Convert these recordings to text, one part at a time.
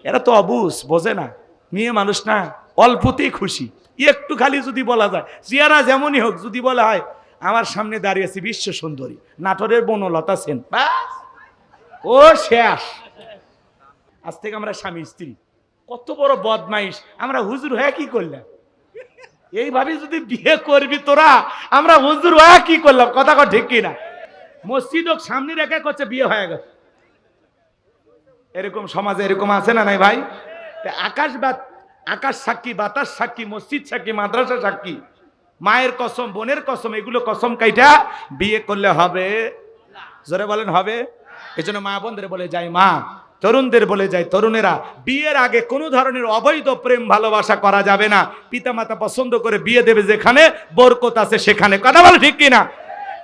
এরা তো অবুঝ, বোঝে না, মেয়ে মানুষ না, অল্পতেই খুশি। একটু খালি যদি বলা যায়, চেহারা যেমনই হোক, যদি বলা হয় আমার সামনে দাঁড়িয়ে আছে বিশ্ব সুন্দরী নাটোরের বনলতা সেন, ব্যাস ও শেষ। আজ থেকে আমরা স্বামী স্ত্রী। কত বড় বদমাইশ আমরা, হুজুর হয়ে কি করলাম? এইভাবে যদি বিয়ে করবি তোরা, আমরা হুজুর হয়ে কি করলাম? কথা কর ঠিক কিনা? মসজিদ সামনে রেখে করছে বিয়ে হয়ে গেছে। এরকম সমাজে এরকম আছে না নাই ভাই? আকাশ সাক্ষী, বাতাস সাক্ষী, মসজিদ সাক্ষী, মাদ্রাসা সাক্ষী, মায়ের কসম, বোনের কসম, এগুলো কসম কাইটা বিয়ে করলে হবে? জোরে বলেন হবে? এই জন্য মা বোনদের বলে যাই, মা তরুণদের বলে যায়, তরুণেরা বিয়ের আগে কোনো ধরনের অবৈধ প্রেম ভালোবাসা করা যাবে না। পিতামাতা পছন্দ করে বিয়ে দেবে যেখানে বরকত আছে সেখানে। কথা বলে ঠিক কিনা?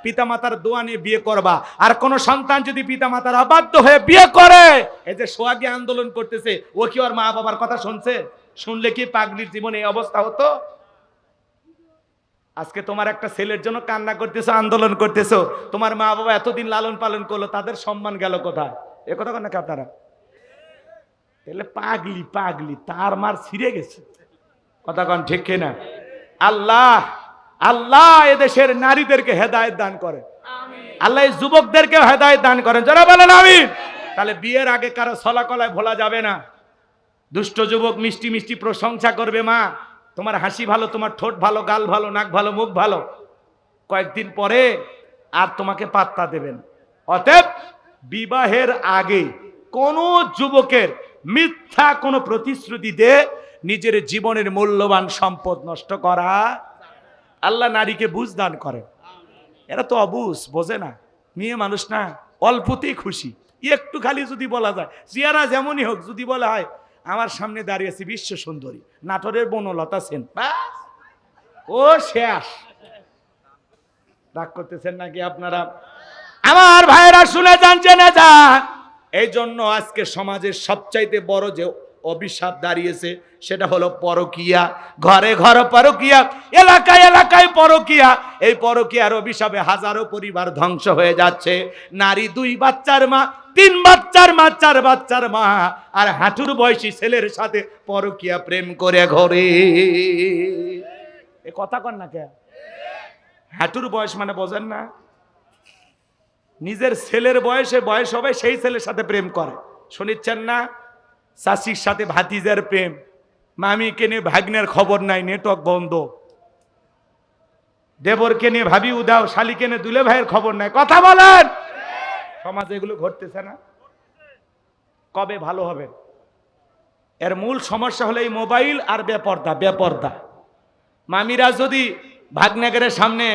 পিতামাতার দোয়া নিয়ে বিয়ে করবা। আর কোন সন্তান যদি পিতামাতার অবাধ্য হয়ে বিয়ে করে, এই যে সোহাগী আন্দোলন করতেছে, ও কি ওর মা বাবার কথা শুনছে? শুনলে কি পাগলির জীবনে এই অবস্থা হতো? আজকে তোমার একটা ছেলের জন্য কান্না করতেছো, আন্দোলন করতেছো, তোমার মা বাবা এতদিন লালন পালন করলো, তাদের সম্মান গেল কোথায়? এ কথা কন নাকি আপনারা? তাহলে পাগলি পাগলি, তার মার ছিঁড়ে গেছে। কথা কন ঠিক কিনা? আল্লাহ আল্লাহ এদেশের নারীদেরকে হেদায়েত দান করেন, আল্লাহ এই যুবকদেরকে হেদায়েত দান করেন। যারা বলেন আমিন। তাহলে বিয়ের আগে কারো ছলাকলায় ভোলা যাবে না। দুষ্ট যুবক মিষ্টি মিষ্টি প্রশংসা করবে, মা তোমার হাসি ভালো, তোমার ঠোঁট ভালো, গাল ভালো, নাক ভালো, মুখ ভালো, কয়েকদিন পরে আর তোমাকে পাত্তা দেবেন। অতএব বিবাহের আগে কোন যুবকের মিথ্যা কোনো প্রতিশ্রুতি দিয়ে নিজের জীবনের মূল্যবান সম্পদ নষ্ট করা। আল্লাহ নারীকে বুঝ দান করেন। এরা তো অবুঝ, বোঝে না, মেয়ে মানুষ না, অল্পতেই খুশি। একটু খালি যদি বলা যায়, চেহারা যেমনই হোক, যদি বলা হয় আমার সামনে দাঁড়িয়ে আছে বিশ্ব সুন্দরী নাটোরের বনলতা সেন, ব্যাস ও শেষ। রাগ করতেছেন নাকি আপনারা? আমার ভাইরা শুনে যান, জেনে যান। এই জন্য আজকে সমাজের সবচাইতে বড় যে অভিশাপ দাঁড়িয়েছে সেটা হলো পরকিয়া। ঘরে ঘরে পরকিয়া, এলাকায় এলাকায় পরকিয়া। এই পরকিয়ার অভিশাপে হাজারো পরিবার ধ্বংস হয়ে যাচ্ছে। নারী 2 বাচ্চার মা, 3 বাচ্চার মা, 4 বাচ্চার মা, আর হাঁটুর বয়সী ছেলের সাথে পরকিয়া প্রেম করে ঘরে। এ কথা কন না কে? হাঁটুর বয়স মানে বোঝেন না? নিজের ছেলের বয়স হবে, সেই ছেলের সাথে প্রেম করে। শুনিচ্ছেন না? চাষির সাথে ভাতিজার প্রেম, মামিকে নিয়ে ভাগ্নের খবর নাই, নেটওয়ার্ক বন্ধ। দেবরকে নিয়ে ভাবি উদাও, শালিকে নিয়ে দুলে ভাইয়ের খবর নাই। কথা বলেন, সমাজে এগুলো ঘটতেছে না? কবে ভালো হবে? এর মূল সমস্যা হলো এই মোবাইল আর বেপর্দা। বেপর্দা মামিরা যদি ভাগ্নেগের সামনে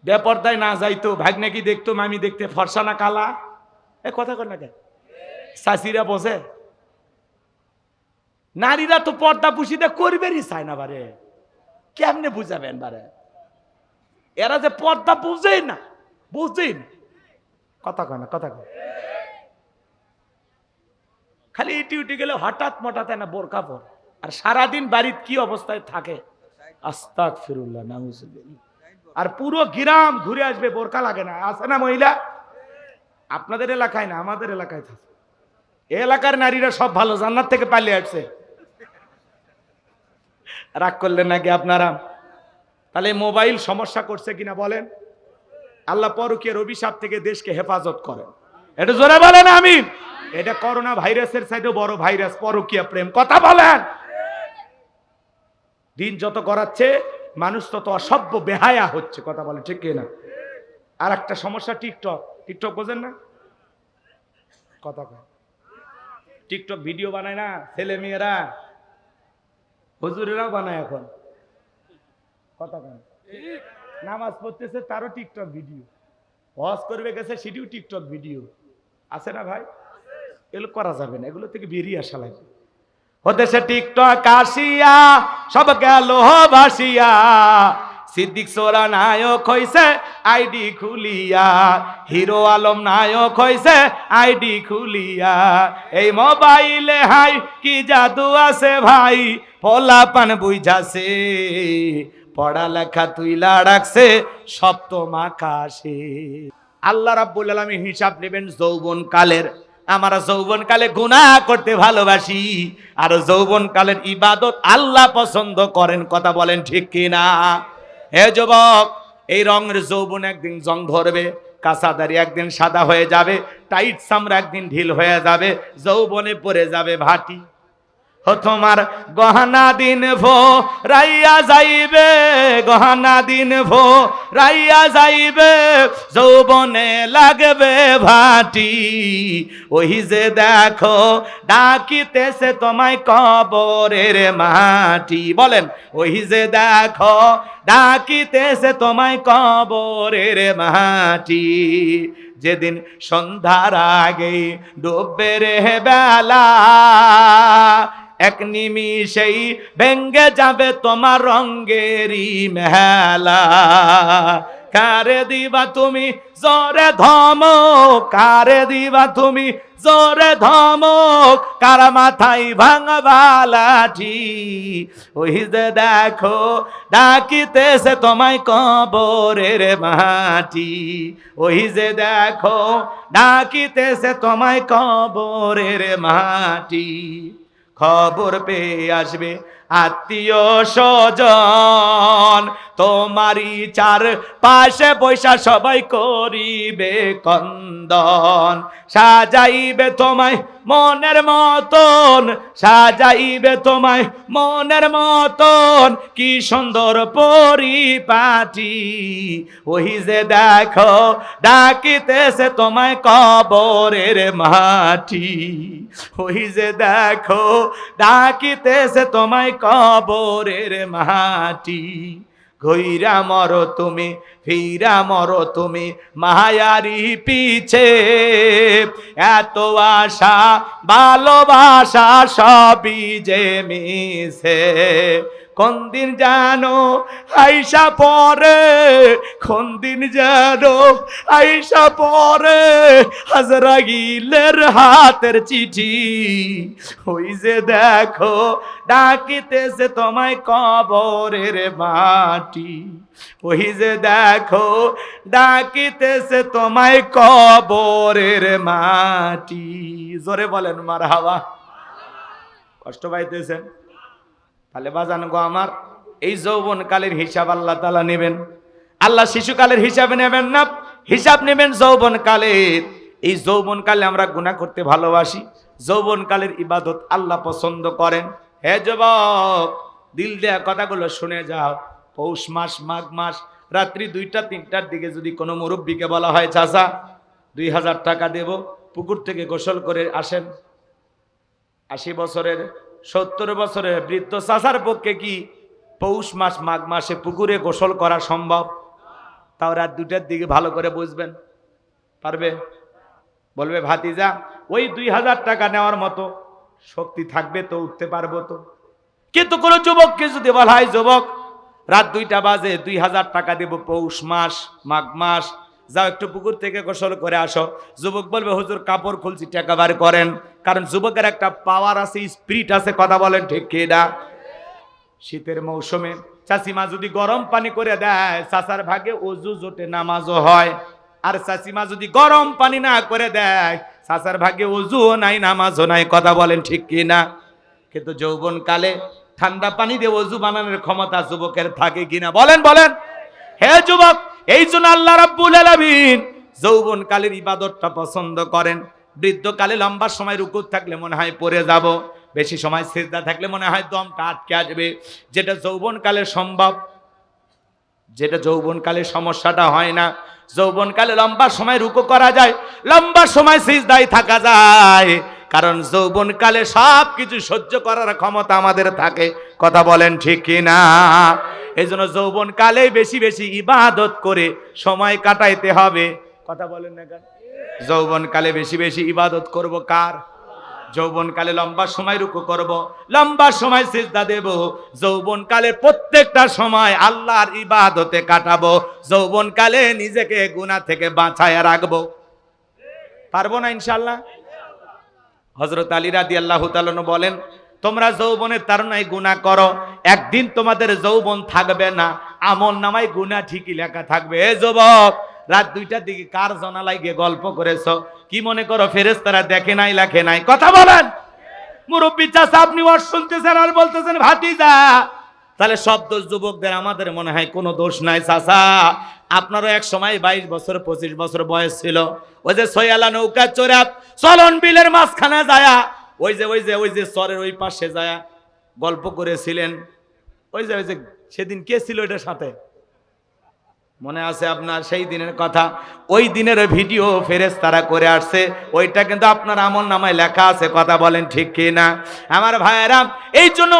বেপর্দায় না যাইতো, ভাগ্নে কি দেখতো? মামি দেখতে ফর্সা না কালা? এ কথা কর না কেন? চাষিরা বোঝে? নারীরা তো পর্দা পুষিতে করবেরই চায় না বারে। কেমনে বুঝাবেন বারে? এরা যে পর্দা বুঝেই না, বুঝেই না। কথা কয় না, কথা কয়। খালি ইটি উটি গেলে হঠাৎ মঠাৎ না বোরকা পর, আর সারাদিন বাড়িতে কি অবস্থায় থাকে, আস্তাগফিরুল্লাহ, নাউজুবিল্লাহ। আর পুরো গ্রাম ঘুরে আসবে, বোরকা লাগে না। আছে না মহিলা? আপনাদের এলাকায় না, আমাদের এলাকায় থাকে। এলাকার নারীরা সব ভালো, জান্নাত থেকে পালিয়ে আসছে। রাগ করলেন নাকি আপনারা? তাহলে মোবাইল সমস্যা করছে কিনা বলেন? আল্লাহ পরকীয়ার অভিশাপ থেকে দেশকে হেফাজত করেন। এটা জোরে বলেন আমিন। এটা করোনা ভাইরাসের চাইতেও বড় ভাইরাস, পরকীয়া প্রেম। কথা বলেন। দিন যত গড়াচ্ছে মানুষ তত অসভ্য বেহায়া হচ্ছে। কথা বলেন ঠিক কিনা? আর একটা সমস্যা টিকটক। টিকটক বোঝেন না? কথা কয়। টিকটক ভিডিও বানায় না ছেলে মেয়েরা, হুজুরেরাও বানায় এখন। কথা কয়। নামাজ পড়তেছে তারও টিকটক ভিডিও, হজ করবে গেছে সেটিও টিকটক ভিডিও। আছে না ভাই? এগুলো করা যাবে না, এগুলো থেকে বেরিয়ে আসা লাগবে। হতেছে টিকটক আসিয়া সব গেল ভাসিয়া, সিদ্দিক সোরা নায়ক হইছে আইডি খুলিয়া, হিরো আলম নায়ক হইছে আইডি খুলিয়া। এই মোবাইলে হাই কি জাদু আছে ভাই, পোলা পান বুঝাছে, পড়ালেখা তুইলা রাখছে সপ্তম আকাশে। আল্লাহ রাব্বুল আলামিন হিসাব নেবেন যৌবন কালের। আমরা যৌবনকালে গুনাহ করতে ভালোবাসি, আর যৌবনকালের ইবাদত আল্লাহ পছন্দ করেন। কথা বলেন ঠিক কিনা? হে যুবক, এই রঙের যৌবন একদিন জং ধরবে, কাঁচাদারি একদিন সাদা হয়ে যাবে, টাইট চামড়া একদিন ঢিল হয়ে যাবে, যৌবনে পড়ে যাবে ভাটি। ও তোমার গহনা দিন ভো রাইয়া যাইবে, গহনা দিন ভো রাইয়া যাইবে, যৌবনে লাগবে ভাটি। ওই যে দেখো ডাকিতেছে তোমায় কবরের মাটি। বলেন, ওই যে দেখো ডাকিতেছে তোমায় কবরের মাটি। যেদিন সন্ধ্যার আগে ডুববে রে বেলা, এক নিমিষেই ভেঙ্গে যাবে তোমার রঙ্গেরই মেলা। কারে দিবা তুমি জোরে ধমক, কারে দিবা তুমি জোরে ধমক, কার মাথায় ভাঙবা লাঠি। ওই যে দেখো ডাকিতেছে তোমায় কবরের মাটি। ওই যে দেখো ডাকিতেছে তোমায় কবরের মাটি। খবর পেয়ে আসবে আত্মীয় স্বজন, তোমারই চার পাশে বৈশা সবাই করিবে কন্দন। সাজাইবে তোমায় মনের মতন, সাজাইবে তোমায় মনের মতন, কি সুন্দর পরিপাটি। ওই যে দেখো ডাকিতেছে তোমায় কবরের মাটি। ওই যে দেখো ডাকিতেছে তোমায় কবরের মাটি। ঘইরা মরো তুমি, ফিরা মরো তুমি মায়ারি পিছে, এত আশা ভালোবাসা সবই যে মিছে। কোন দিন জানো আইসা পরে, কোন দিন জানো আইসা পরে আজরাইলের হাতের চিঠি। ওই যে দেখো ডাকিতেছে তোমায় কবরের মাটি। ওই যে দেখো ডাকিতেছে তোমায় কবরের মাটি। জোরে বলেন মারহাবা। কষ্ট পাইতেছেন? তাহলে বাজান গো আমার, এই যৌবন কালের হিসাব আল্লাহ তাআলা নেবেন। আল্লাহ শিশুকালের হিসাব নেবেন না, হিসাব নেবেন যৌবন কালের। এই যৌবন কালে আমরা গুনাহ করতে ভালোবাসি, যৌবন কালের ইবাদত আল্লাহ পছন্দ করেন। হে যুবক, দিল দেয়া কথাগুলো শুনে যাও। পৌষ মাস, মাঘ মাস, রাত্রি 2টা-3টার দিকে যদি কোনো মুরব্বীকে বলা হয় চাচা 2000 টাকা দেব, পুকুর থেকে গোসল করে আসেন, 80 বছরের 70 বছরের বৃদ্ধ চাচার পক্ষে কি পৌষ মাস মাঘ মাসে পুকুরে গোসল করা সম্ভব? তাও রাত 2টার দিকে ভালো করে বুঝবেন। পারবে? বলবে ভাতিজা ওই 2000 টাকা নেওয়ার মতো শক্তি থাকবে তো, উঠতে পারবো তো। কিন্তু কোনো যুবককে যদি বলা হয় যুবক রাত 2টা বাজে 2000 টাকা দেব, পৌষ মাস মাঘ মাস, যাও একটু পুকুর থেকে গোসল করে আসো, যুবক বলবে হুজুর কাপড় খুলছি, টাকা বার করেন। কারণ যুবকের একটা পাওয়ার আছে, স্পিরিট আছে। কথা বলেন ঠিক কি না? শীতের মৌসুমে চাচিমা যদি গরম পানি করে দেয়, চাচার ভাগে ওযু জোটে, নামাজও হয়। আর চাচিমা যদি গরম পানি না করে দেয়, চাচার ভাগে ওযুও নাই, নামাজও নাই। কথা বলেন ঠিক কি না? কিন্তু যৌবন কালে ঠান্ডা পানি দিয়ে ওযু বানানোর ক্ষমতা যুবকের থাকে কিনা? বলেন বলেন। হে যুবক, এই জন্য আল্লাহ রাব্বুল আলামিন যৌবন কালের ইবাদতটা পছন্দ করেন। বৃদ্ধ কালে লম্বা সময় রুকুত থাকলে মনে হয় পড়ে যাব, বেশি সময় সিজদা থাকলে মনে হয় দমটা আটকে আসবে। যেটা যৌবন কালে সম্ভব, যেটা যৌবন কালে সমস্যাটা হয় না। যৌবন কালে লম্বা সময় রুকু করা যায়, লম্বা সময় সিজদায় থাকা যায়, কারণ যৌবন কালে সব কিছু সহ্য করার ক্ষমতা আমাদের থাকে। কথা বলেন ঠিক কি না? এই জন্য যৌবন কালে বেশি বেশি ইবাদত করে সময় কাটাইতে হবে। কথা বলেন না কেন? যৌবন কালে বেশি বেশি ইবাদত করব কার? যৌবন কালে লম্বা সময় রুকু করব, লম্বা সময় সিজদা দেব। যৌবন কালে প্রত্যেকটা সময় আল্লাহর ইবাদতে কাটাবো। যৌবন কালে নিজেকে গুনাহ থেকে বাঁচায় রাখবো। পারবো না ইনশাআল্লাহ? হযরত আলী রাদিয়াল্লাহু তাআলা বলেন, তোমরা যৌবনের তাড়নায় গুনাহ করো, একদিন তোমাদের যৌবন থাকবে না, আমলনামায় গুনাহ ঠিকই লেখা থাকবে। এ যুবক, রাত 2টার দিকে কার জানালায় গিয়ে গল্প করেছো? কি মনে করো ফেরেশতারা দেখে নাই লেখে নাই? কথা বলেন। মুরব্বী চাচা আপনি ওয়াজ শুনতেছেন আর বলতেছেন ভাতিজা, তাহলে সব দোষ যুবকদের, আমাদের মনে হয় কোনো দোষ নাই। চাচা আপনারও এক সময় 22 বছর 25 বছর বয়স ছিল, ওই যে সয়ালা নৌকা চড়া চলন বিলের মাঝখানে যায়া ওই যে চরের ওই পাশে যায়া গল্প করেছিলেন। ওই যে সেদিন কে ছিল এটার সাথে, মনে আছে আপনার সেই দিনের কথা? ওই দিনের ভিডিও ফেরেশতারা করে আসছে, ওইটা কিন্তু আপনার আমলনামায় লেখা আছে। কথা বলেন ঠিক কি না আমার ভাইয়েরা? এই জন্য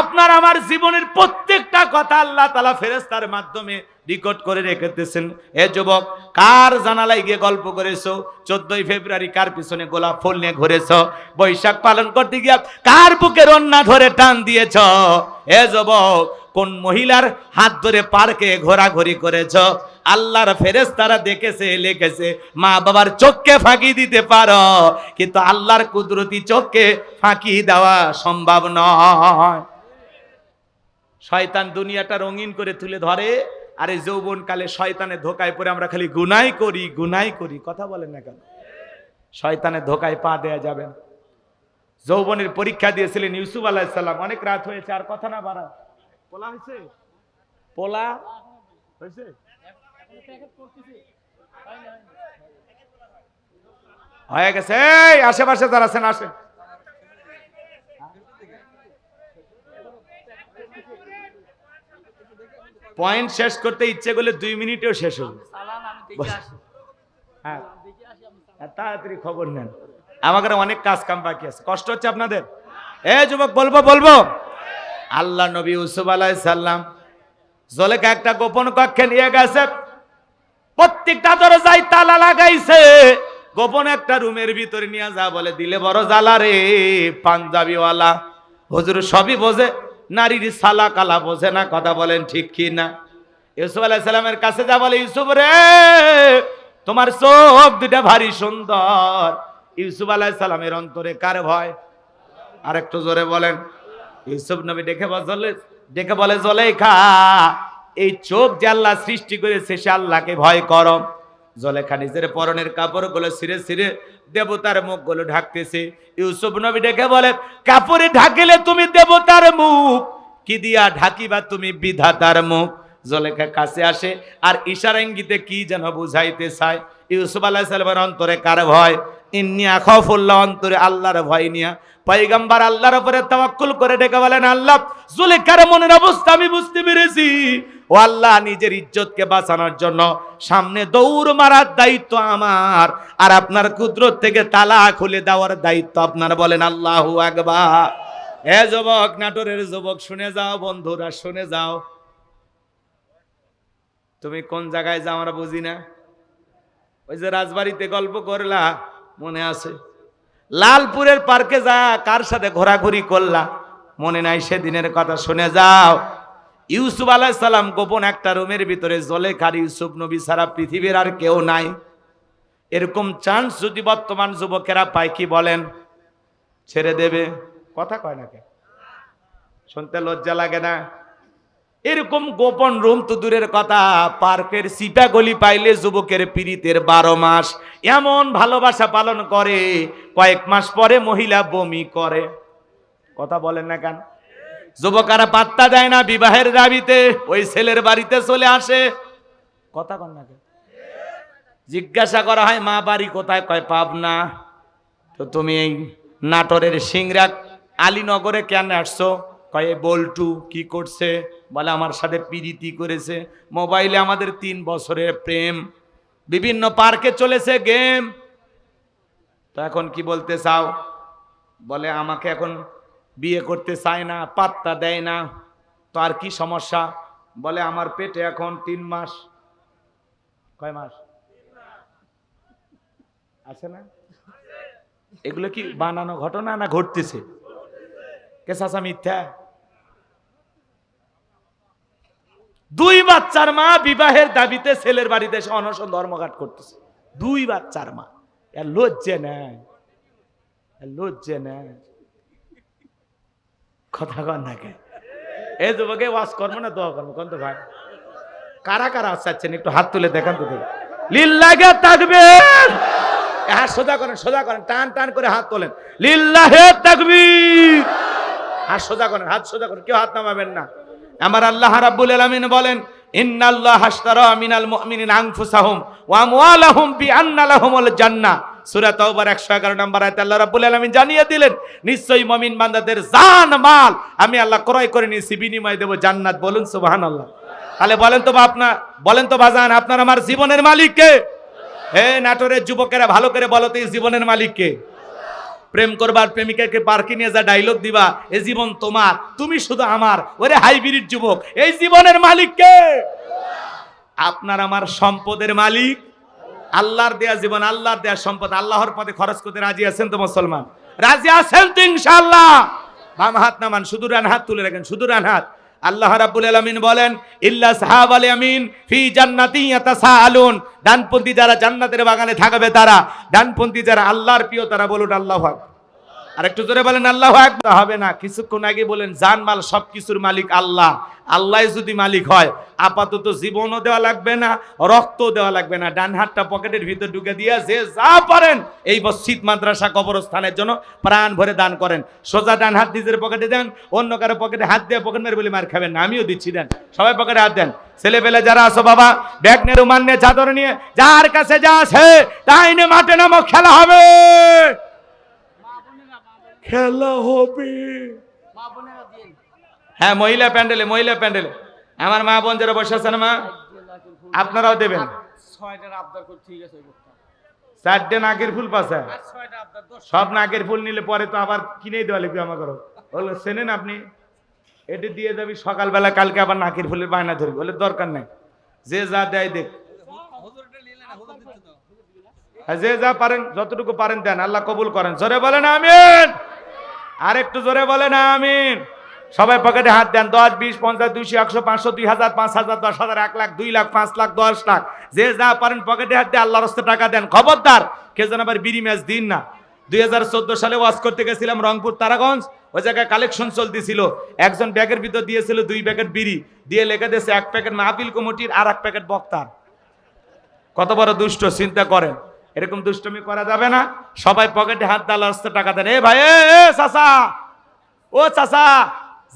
আপনার আমার জীবনের প্রত্যেকটা কথা আল্লাহ তাআলা ফেরেশতার মাধ্যমে রেকর্ড করে রেখেতেছেন। এ যুবক, কার জানালায় গিয়ে গল্প করেছো? 14ই ফেব্রুয়ারি কার পিছনে গোলাপ ফুল নিয়ে ঘুরেছো? বৈশাখ পালন করতে গিয়া কার বুকের ওন্না ধরে টান দিয়েছ? এ যুবক, কোন মহিলার হাত ধরে পার্কে ঘোরাঘুরি করেছ? আল্লাহর ফেরেশতারা দেখেছে, লিখেছে। মা বাবার চোখকে ফাঁকি দিতে পারো, কিন্তু আল্লাহর কুদরতি চোখকে ফাঁকি দেওয়া সম্ভব নয়। শয়তান দুনিয়াটা রঙিন করে তুলে ধরে, আর এই যৌবন কালে শয়তানের ধোকায় পড়ে আমরা খালি গুনাই করি। কথা বলেন না কেন? শয়তানের ধোকায় পা দেয়া যাবে না। যৌবনের পরীক্ষা দিয়েছিলেন ইউসুফ আলাইহিস সালাম। অনেক রাত হয়েছে, আর কথা না বাড়া। পোলা হয়েছে, পোলা হয়েছে, হয়ে গেছে। এই আশেপাশে যারা আছেন আসেন। পয়েন্ট শেষ করতে ইচ্ছে করলে 2 মিনিটেও শেষ হবে। হ্যাঁ, তাড়াতাড়ি খবর নেন, আমাদের অনেক কাজ কাম বাকি আছে। কষ্ট হচ্ছে আপনাদের? এ যুবক, বলবো আল্লাহ নবী ইউসুফ আলাইহিস সালাম জুলেখা একটা গোপন কক্ষে নিয়ে গেছে। প্রত্যেকটা দরজায় তালা লাগাইছে। গোপন একটা রুমের ভিতরে নিয়ে যা বলে, দিলে বড় জ্বালা রে পাঞ্জাবিওয়ালা। হুজুর সবই বোঝে, নারীর সালা কালা বোঝে না। কথা বলেন ঠিক কি না? ইউসুফ আলাইহিস সালামের কাছে যা বলে, ইউসুফ রে তোমার চোখ দুটা ভারী সুন্দর। ইউসুফ আলাইহিস সালামের অন্তরে কার ভয়? আর একটু জোরে বলেন। ইউসুফ নবী ডেকে বলে, জুলেখা এই চোখ যে আল্লাহ সৃষ্টি করেছে সে আল্লাহকে ভয় করো। জুলেখা নিজের পরনের কাপড়গুলো ছিঁড়ে দেবতার মুখগুলো ঢাকতেছে। ইউসুফ নবী ডেকে বলে, কাপড়ে ঢাকিলে তুমি দেবতার মুখ, কি দিয়া ঢাকিবা তুমি বিধাতার মুখ? জুলেখা কাছে আসে আর ইশারা ইঙ্গিতে কি যেন বুঝাইতে চায়। ইউসুফ আলাইহিস সালামের অন্তরে কার ভয়? ইন্নী আখাফুল্লাহ, অন্তরে আল্লাহর ভয় নিয়া পয়গম্বর আল্লাহর উপরে তাওয়াক্কুল করে ডেকে বলেন, আল্লাহ জুলেখার মনের অবস্থা আমি বুঝতে পেরেছি। ও আল্লাহ, নিজের ইজ্জতকে বাঁচানোর জন্য সামনে দৌড় মারার দায়িত্ব আমার, আর আপনার কুদরত থেকে তালা খুলে দেওয়ার দায়িত্ব আপনার। বলেন আল্লাহু আকবার। এ যুবক, নাটোরের যুবক, শুনে যাও বন্ধুরা, শুনে যাও। তুমি কোন জায়গায় যাও আমরা বুঝি না। ওই যে রাজবাড়িতে গল্প করলা, মনে আছে? লালপুরের পার্কে যা কার সাথে ঘোরাঘুরি করলা, মনে নাই সেদিনের কথা? শুনে যাও। ইউসুফ আলাইহিস সালাম গোপন একটা রুমের ভিতরে, জুলেখার ইউসুফ নবী ছাড়া পৃথিবীর আর কেউ নাই। এরকম চান্স যদি বর্তমান যুবকেরা পায়, কি বলেন? ছেড়ে দেবে? কথা কয় না কে? শুনতে লজ্জা লাগে না? এরকম গোপন রুম তো দূরের কথা, পার্কের সিটা গলি পাইলে যুবকের পীড়িতের 12 মাস এমন ভালোবাসা পালন করে, কয়েক মাস পরে মহিলা বমি করে। কথা বলেন না কেন? যুবকারা পাত্তা দেয় না, বিবাহের দাবিতে ওই ছেলের বাড়িতে চলে আসে। কথা কন না কেন? জিজ্ঞাসা করা হয়, মা বাড়ি কোথায়? কয় পাবনা। তো তুমি এই নাটোরের সিংড়া আলীনগরে কেন আসছো? কয়ে বল্টু কি করছে? বলে আমার সাথে প্রীতি করেছে। মোবাইলে আমাদের 3 বছরের প্রেম, বিভিন্ন পার্কে চলেছে গেম। তো এখন কি বলতে চাও? বলে আমাকে এখন বিয়ে করতে চায় না, পাত্তা দেয় না। তো আর কি সমস্যা? বলে আমার পেটে এখন 3 মাস। কয় মাস আছে না? এগুলো কি বানানো ঘটনা না ঘটতেছে? কে চাচা মিথ্যা? 2 বাচ্চার মা বিবাহের দাবিতে ছেলের বাড়িতে এসে অনশন ধর্মঘাট করতেছে। 2 বাচ্চার মা। এর লজ্জে নেই, লজ্জে নেই। কথা কন না কে? এই যুবকে ওয়াজ করবো না দোয়া করবো? কোন তো ভাই, কারা কারা চাচ্ছেন একটু হাত তুলে দেখান তো। লিল্লাহি তাকবীর। হাত সোজা করেন, সোজা করেন, টান টান করে হাত তোলেন, লিল্লাহে তাকবীর। হাত সোজা করেন, হাত সোজা করেন, কেউ হাত নামাবেন না। আমার আল্লাহ রাব্বুল আলামিন বলেন, ইন্নাল্লাহা আশতারা মিনাল মুমিনিনা আনফুসাহুম ওয়া আমওয়ালাহুম বিআন্না লাহুমুল জান্নাহ। সূরা তাওবার 111 নম্বর আয়াতে আল্লাহ রাব্বুল আলামিন জানিয়ে দিলেন, নিশ্চয়ই মুমিন বান্দাদের জান মাল আমি আল্লাহ ক্রয় করে নিয়েছি, বিনিময় দেব জান্নাত। বলুন সুবহানাল্লাহ। তাহলে বলেন তো বাজান, আপনার আমার জীবনের মালিক কে? হে নাটোরের যুবকেরা ভালো করে বলো তো, এই জীবনের মালিক কে? প্রেম করবার প্রেমিকাকে পার্কে নিয়ে যা ডায়লগ দিবা, এই জীবন তোমার, তুমি শুধু আমার, ওরে হাইব্রিড যুবক, এই জীবনের মালিক কে? আপনার আমার সম্পদের মালিক আল্লাহর দেয়া জীবন, আল্লাহর দেয়া সম্পদ, আল্লাহর পথে খরচ করতে রাজি আছেন তো মুসলমান? রাজি আছেন তো ইনশাআল্লাহ? বাম হাত নামান, শুধু ডান হাত তুলে রাখেন, শুধু ডান হাত। আল্লাহ রাব্বুল আলামিন বলেন, ইল্লা সাহাবাল ইয়ামিন ফি জান্নাতি ইয়াতাসাআলুন। ডানপন্থী যারা জান্নাতের বাগানে থাকবে তারা, ডানপন্থী যারা আল্লাহর প্রিয় তারা। বলুন আল্লাহু আকবার। আর একটু জোরে বলেন আল্লাহু আকবার। হবে না, কিছুক্ষণ আগে বলেন জানমাল সবকিছুর মালিক আল্লাহ। আল্লাহ যদি মালিক হয়, আপাতত জীবনও দেওয়া লাগবে না, রক্ত দেওয়া লাগবে না। ডান হাতটা পকেটের ভিতর ঢুকে দিয়া যে যা পারেন এই মসজিদ মাদ্রাসা কবরস্থানের জন্য প্রাণ ভরে দান করেন। সোজা ডান হাত নিজের পকেটে দেন, অন্য কারো পকেটে হাত দিয়ে পকেট মেরে বলে মার খাবেন না, আমিও দিচ্ছি, দেন সবাই পকেটে হাত দেন। ছেলে পেলে যারা আছো বাবা, ব্যাগ নিয়ে রুমাল নিয়ে চাদর নিয়ে যার কাছে যা আছে তাই নিয়ে মাঠে নামো, খেলা হবে, খেলা হবে। হ্যাঁ, মহিলা প্যান্ডেলে, মহিলা প্যান্ডেলে আমার মা বোন যারা বসে আছেন, মা আপনারাও দেবেন। 4টে নাকের ফুল পাশে, সব নাকের ফুল নিলে পরে তো আবার কিনেই দেওয়া লিখবে আমাকে। বললো চেনেন আপনি, এটি দিয়ে যাবি সকালবেলা, কালকে আবার নাকের ফুলের বায়না ধরবি। বলে দরকার নাই, যে যা দেয় দেখ, যে যা পারেন যতটুকু পারেন দেন, আল্লাহ কবুল করেন। জোরে বলেন আমিন। আর একটু জোরে বলেন আমিন। সবাই পকেটে হাত দেন। 10, 20, 50, 200, 100, 500, 2000, 5000, 10,000, 1 লাখ, 2 লাখ, 5 লাখ, 10 লাখ, যে যা পারেন পকেটে হাত দিয়ে আল্লাহর রাস্তায় টাকা দেন। খবরদার কে যেন আবার বিড়ি ম্যাচ দিন না। 2014 সালে ওয়াজ করতে গেছিলাম রংপুর তারাগঞ্জ, ওই জায়গায় কালেকশন চলতেছিল। একজন ব্যাগের ভিতর দিয়েছিল 2 প্যাকেট বিড়ি, দিয়ে লেখা দিয়েছে 1 প্যাকেট মাহফিল কমিটির আর 1 প্যাকেট বক্তার। কত বড় দুষ্ট, চিন্তা করেন। এরকম দুষ্টমি করা যাবে না। সবাই পকেটে হাত দিয়ে আল্লাহর রাস্তায় টাকা দেন। এ ভাই, এ চাচা, ও চাচা,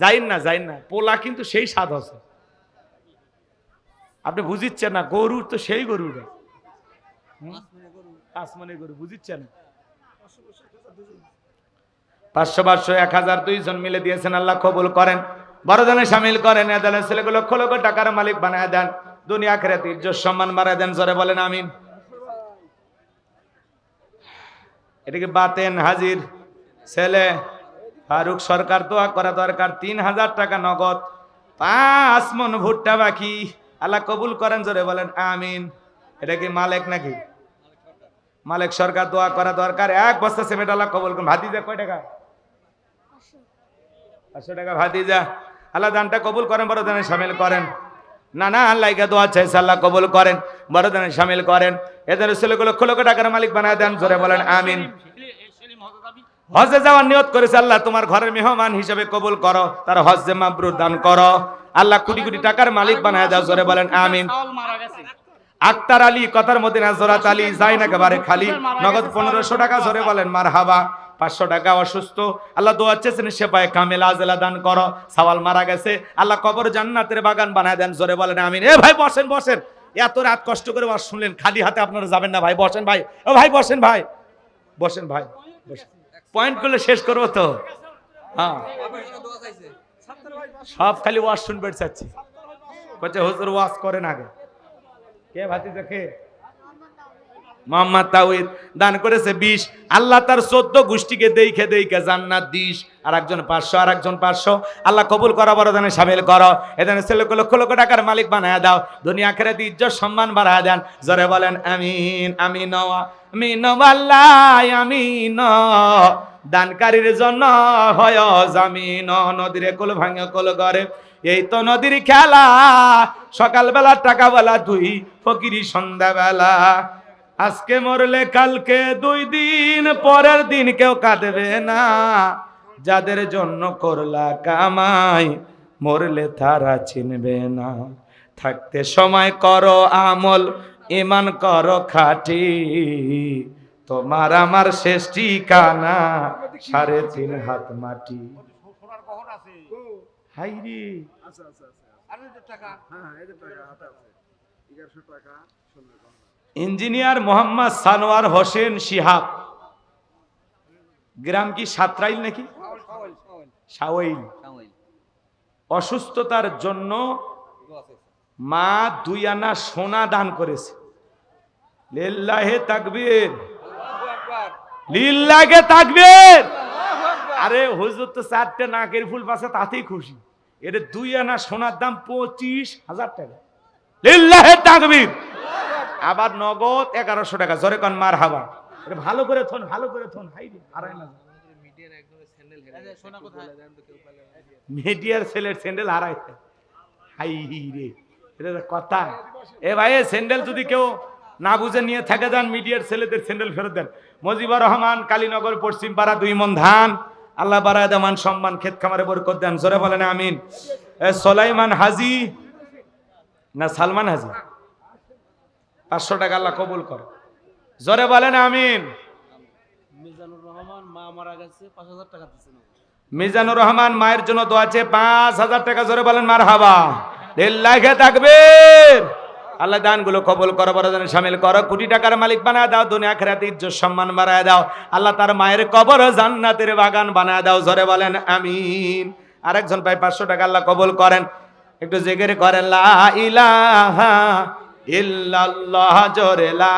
যাইন না, যাইন না, পোলা কিন্তু সেই স্বাদ আছে, আপনি বুঝিচ্ছেন না। গরুর তো সেই গরু, আসমানের গরু, বুঝিচ্ছেন। 500, 500, 1000, 2জন মিলে দিয়েছেন, আল্লাহ কবুল করেন, বড়জনে শামিল করেন। এদের ছেলেকে লক্ষ লক্ষ টাকার মালিক বানায় দেন, দুনিয়া আখিরাতে ইজ্জত সম্মান বাড়ায় দেন। জোরে বলেন আমিন। এটাকে বাতেন হাজির ছেলে ফারুক সরকার দোয়া করা দরকার। 3000 টাকা নগদ, 5 মণ ভুট্টা বাকি, আল্লাহ কবুল করেন। জোরে বলেন আমিন। এটা কি মালিক নাকি? মালিক সরকার দোয়া করা দরকার। 1 বস্তা সিমেন্ট আল্লাহ কবুল করেন। ভাতিজা কয় টাকা? 500 টাকা ভাতিজা, আল্লাহ দানটা কবুল করেন, বড় দানে শামিল করেন। না না, আল্লাহকে দোয়া চাইছে, আল্লাহ কবুল করেন, বড় দানে শামিল করেন। এদের ছেলেগুলো লক্ষ লক্ষ টাকার মালিক বানায় দেন। জোরে বলেন আমিন। হজে যাওয়ার নিয়ত করেছে, আল্লাহ তোমার ঘরের মেহমান হিসেবে কবুল করো, তার হজ্জে মাবরুর দান করো, আল্লাহ কোটি কোটি টাকার মালিক বানায় দাও। জোরে বলেন আমিন। আক্তার আলী, কথার মধ্যে নাজরাত আলী, যাই না একেবারে খালি, নগদ 1500 টাকা। জোরে বলেন মারহাবা। 500 টাকা অসুস্থ, আল্লাহ দোয়া চেয়েছেন সেপায় কামেল আজেলা দান করো। সাওয়াল মারা গেছে, আল্লাহ কবর জান্নাতের বাগান বানায় দেন। জোরে বলেন আমিন। এ ভাই বসেন, বসেন, এত রাত কষ্ট করে ওয়াজ শুনলেন, খালি হাতে আপনারা যাবেন না ভাই, বসেন ভাই। ও ভাই বসেন, ভাই বসেন, ভাই পয়েন্ট করলে শেষ করবো তো। হ্যাঁ, সব খালি ওয়াজ শুনবে চাচ্ছি, বলছে হুজুর ওয়াজ করেন আগে। কে ভাতিজা কে? মোহাম্মদ তাওহীদ দান করেছে 20। আল্লাহ তার 14 গোষ্ঠীকে দেখে দেখে জান্নাত দিস। আর একজন 500, আর একজন 500, আল্লাহ কবুল করা, বড় দানে শামিল করো। এখানে ছেলেকে লক্ষ লক্ষ টাকার মালিক বানায় দাও, দুনিয়া আখিরাতে ইজ্জত সম্মান বাড়ায় দেন। জোরে বলেন আমিন। আমিন আমিন আল্লাহ আমিন। দানকারীর জন্য হয় জামিন, নদীরে কোল ভাঙে কোল গড়ে, এই তো নদীর খেলা। সকালবেলা টাকা বেলা তুই ফকিরি সন্ধ্যাবেলা, আজকে মরলে কালকে 2 দিন, পরের দিন কেউ কাঁদবে না। যাদের জন্য করলা কামাই, মরলে তারা চিনবে না। থাকতে সময় করো আমল, ইমান করো খাঁটি, তোমার আমার শেষ ঠিকানা 3.5 হাত মাটি। হাই রে, ইঞ্জিনিয়ার মোহাম্মদ সানোয়ার হোসেন শিহাব, গ্রাম কি সাতরাইল নাকি সাওয়াইল, অসুস্থতার জন্য মা 2 আনা সোনা দান করেছে। লিল্লাহে তাকবীর, লিল্লাহে তাকবীর। আরে হুজুর তো 4টে নাকের ফুল পাশে তাতেই খুশি, এর 2 আনা সোনার দাম 25,000 টাকা। লিল্লাহে তাকবীর। আবার নগদ 1100 টাকা। জোরে কোন মারহাবা। এটা ভালো করে থন, ভালো করে থন। হাই রে, হারায় না। মিডিয়ার ছেলের স্যান্ডেল হারাইছে। হাই রে, এটা কথা। এ ভাই, স্যান্ডেল যদি কেউ না বুঝে নিয়ে থাকে যান, মিডিয়ার ছেলেদের স্যান্ডেল ফেরত দেন। মুজিবুর রহমান, কালীনগর পশ্চিম পাড়া, 2 মণ ধান। আল্লাহ বাড়ায় দেন মান সম্মান, ক্ষেত খামারে বরকত দেন। জোরে বলেন আমিন। সোলাইমান হাজি না সালমান হাজি, 500 টাকা আল্লাহ কবুল কর। জোরে বলেন আমিন। মিজানুর রহমান, মা মারা গেছে, 5,000 টাকা দিয়েছেন। মিজানুর রহমান, মায়ের জন্য দোয়া আছে, 5,000 টাকা। জোরে বলেন মারহাবা। লিল্লাহি তাকবীর। আল্লাহ দানগুলো কবুল করো, বড়দানে শামিল করো, কোটি টাকার মালিক বানায় দাও, দুনিয়া আখিরাতে ইজ্জত সম্মান বাড়ায় দাও। আল্লাহ তার মায়ের কবর জান্নাতের বাগান বানায় দাও। জোরে বলেন আমিন। আরেকজন ভাই 500 টাকা আল্লাহ কবুল করেন। একটু জিকির করেন লা ইলাহা ইল্লাল্লাহ। জোরে লা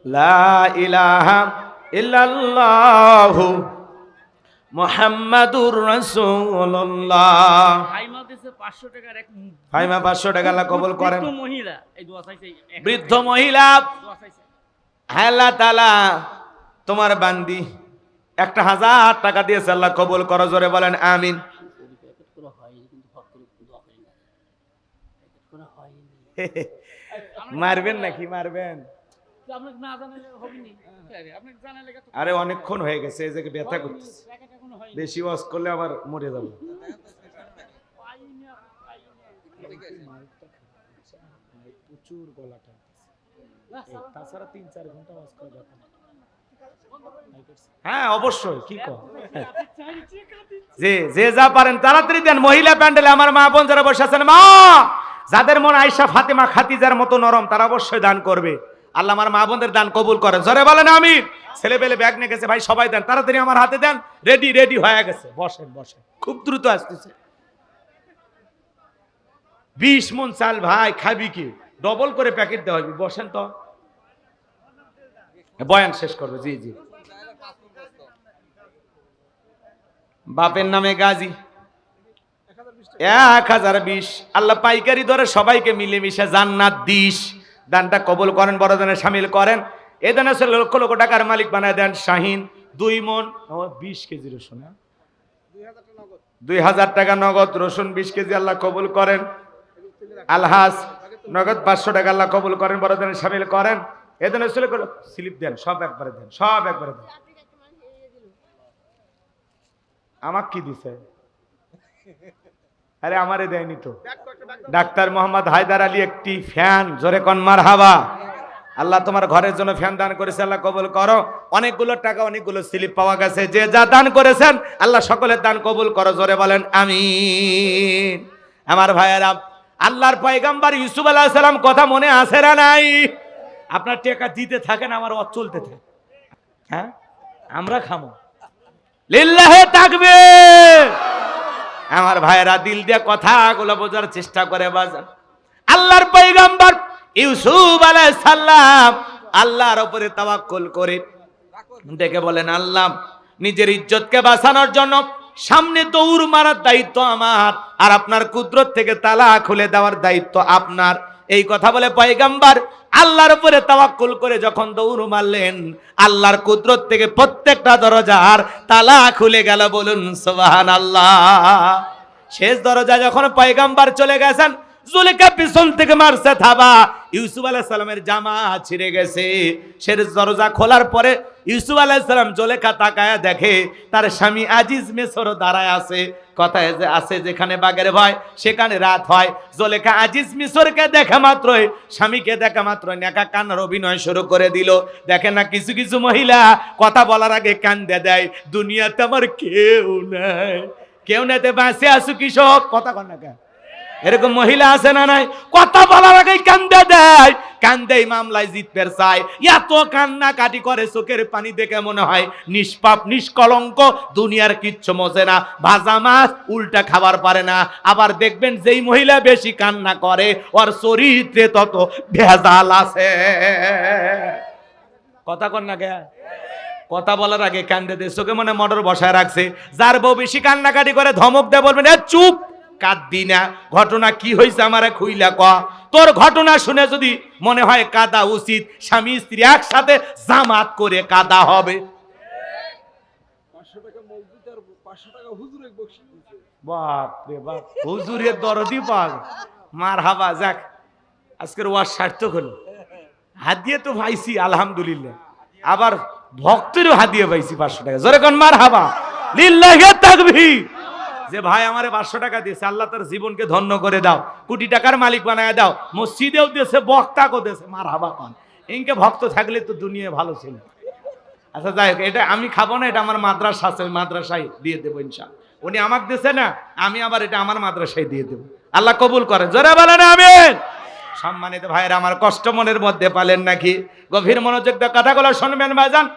লা ইলাহা ইল্লাল্লাহু মুহাম্মাদুর রাসূলুল্লাহ। হাইমা দিয়েছে 500 টাকার এক ফাইমা 500 টাকা আল্লাহ কবুল করেন। বৃদ্ধ মহিলা এই দোয়া চাইছে, বৃদ্ধ মহিলা, দোয়া চাইছে। আল্লাহ তাআলা তোমার বান্দি 1,000 টাকা দিয়েছে, আল্লাহ কবুল করো। জোরে বলেন আমিন। প্যাকেট করা হয়নি, কিন্তু হক করে দোয়া করি না। প্যাকেট করা হয়নি। মারবেন নাকি মারবেন? আপনাকে না জানালে হবে নি। আপনাকে জানালে কত? আরে অনেকক্ষণ হয়ে গেছে, এই জায়গায় ব্যথা করতেছে। প্যাকেট এখনো হয়নি। বেশি ওয়াজ করলে আবার মরে যাবো। পাইনি, প্রচুর গলা টানতেছে। তাছাড়া 3-4 ঘন্টা ওয়াজ করে ব্যথা। হ্যাঁ অবশ্যই, কি কর। যে যা পারেন তাড়াতাড়ি দেন। মহিলা প্যান্ডেলে আমার মা বোন যারা বসে আছেন, মা যাদের মন আয়েশা, ফাতেমা, খাদিজার মতো নরম, তারা অবশ্যই দান করবে। আল্লাহ আমার মা বোনদের দান কবুল করেন। জোরে বলেন আমিন। ছেলে পেলে ব্যাগ নিয়ে গেছে, ভাই সবাই দেন, তাড়াতাড়ি আমার হাতে দেন। রেডি রেডি হয়ে গেছে। বসেন বসেন, খুব দ্রুত আসতেছে। 20 মণ চাল ভাই, খাবি কি? ডবল করে প্যাকেট দেওয়া হবে। বসেন তো, বয়ান শেষ করবো। জি জি। বাপের নামে গাজী 1020। আল্লাহ পাইকারি দরে সবাইকে মিলেমিশে জান্নাত দিস। দানটা কবুল করেন, বড় দানে শামিল করেন। এ দানে লক্ষ লক্ষ টাকার মালিক বানায় দেন শাহিন। 2 মণ 20 কেজি রসুন, 2,000 টাকা নগদ রসুন 20 কেজি আল্লাহ কবুল করেন। আলহাজ নগদ 500 টাকা আল্লাহ কবুল করেন, বড় দানে শামিল করেন। এ দানে স্লিপ দেন, সব একবারে দেন, সব একবারে দেন। আমাকে কি দিছে? আরে আমারে দেয়নি তো। ডাক্তার মোহাম্মদ হায়দার আলী একটি ফ্যান। জোরে কোন মারহাবা। আল্লাহ তোমার ঘরের জন্য ফ্যান দান করেছে, আল্লাহ কবুল করো। অনেকগুলো টাকা, অনেকগুলো স্লিপ পাওয়া গেছে। যে যা দান করেছেন আল্লাহ সকলের দান কবুল করো। জোরে বলেন আমিন। আমার ভাইয়েরা, আল্লাহর পয়গম্বর ইউসুফ আলাইহিস সালাম কথা মনে আছে না নাই? আপনার টাকা দিতে থাকেন, আমার চলতে থাকে। হ্যাঁ, আমরা খামো। লিল্লাহি তাকবীর। আমার ভাইরা, দিল দিয়ে কথাগুলো বোঝার চেষ্টা করে বাজান। আল্লাহর পয়গম্বর ইউসুফ আলাইহিস সালাম আল্লাহর উপরে তাওয়াক্কুল করে ডেকে বলেন, আল্লাহ নিজের ইজ্জতকে বাঁচানোর জন্য সামনে দৌড় মারার দায়িত্ব আমার, আর আপনার কুদরত থেকে তালা খুলে দেওয়ার দায়িত্ব আপনার। এই কথা বলে পয়গম্বর আল্লাহর উপরে তাওয়াক্কুল করে যখন দৌড় মারলেন, আল্লাহর কুদরত থেকে প্রত্যেকটা দরজার তালা খুলে গেল। বলুন সুবহানাল্লাহ। শেষ দরজা যখন পয়গম্বর চলে গেছেন, জুলেখা পিছন থেকে মারছে থাবা। ইউসুফ আলাইহিস সালামের জামা ছিঁড়ে গেছে। সে দরজা খোলার পরে ইউসুফ আলাইহিস সালাম জুলেখা তাকায়া দেখে তার স্বামী আজিজ মিসর দাঁড়ায় আছে। কথায় যে আছে যেখানে বাঘের ভয় সেখানে রাত হয়। জুলেখা আজিজ মিসরকে দেখা মাত্রই, স্বামীকে দেখা মাত্রই নেকা কান্নার অভিনয় শুরু করে দিল। দেখেন না কিছু কিছু মহিলা কথা বলার আগে কান্দে দেয়, দুনিয়াতে আমার কেউ নাই, কেউ নেতে বাঁচে আসু কৃষক, কথা কন না কেন? এরকম মহিলা আছে না নাই? কথা বলার আগে কান্দে দেয়, কান্দেই মামলায় জিতবে চাই। এত কান্না কাটি করে, চোখের পানি দেখে মনে হয় নিষ্পাপ নিষ্কলঙ্ক, দুনিয়ার কিচ্ছু মজে না, ভাজা মাছ উল্টা খাবার পারে না। আবার দেখবেন যেই মহিলা বেশি কান্না করে ওর চরিত্রে তত ভেজাল আছে। কথা কন না কে? কথা বলার আগে কান্দে দে, চোখে মনে মোটর বসায় রাখছে। যার বউ বেশি কান্নাকাটি করে ধমক দেয়, বলবেন এ চুপ, কাঁদবি না, ঘটনা কি হয়েছে আমারে খুইলা ক। তোর ঘটনা শুনে যদি মনে হয় কাঁদা উচিত, স্বামী স্ত্রী একসাথে জামাত করে কাঁদা হবে। 500 টাকা মসজিদ আর 500 টাকা হুজুরে বকশিশ দিয়েছে। বাপ রে বাপ, হুজুরের দরদি পাগ, মার হাবা। যাক, আজকের ওয়াজ সার্থক হলো। হাদিয়ে তো পাইছি আলহামদুলিল্লাহ, আবার ভক্তেরও হাদিয়ে পাইছি 500 টাকা। জোরে কোন মার হাবা, লিল্লাহি তাকবীর। যে ভাই আমারে 500 টাকা দিয়েছে, আল্লাহ তার জীবনকে ধন্য করে দাও, কোটি টাকার মালিক বানায় দাও, মসজিদেও দিয়েছে, বক্তাকেও দিয়েছে, মার হাবা কন। ইনকে ভক্ত থাকলে তো দুনিয়া ভালো ছিল। আচ্ছা যাই হোক, এটা আমি খাবো না, এটা আমার মাদ্রাসা আছে, ওই মাদ্রাসায় দিয়ে দেবো ইনশাআল্লাহ। উনি আমাকে দিয়েছে না, আমি আবার এটা আমার মাদ্রাসায় দিয়ে দেবো। আল্লাহ কবুল করেন, জোরে বলেন আমিন। সম্মানিত ভাইয়েরা আমার, কষ্ট মনের মধ্যে পালেন নাকি? গভীর মনোযোগ দিয়ে কথাগুলো শুনবেন ভাইজান।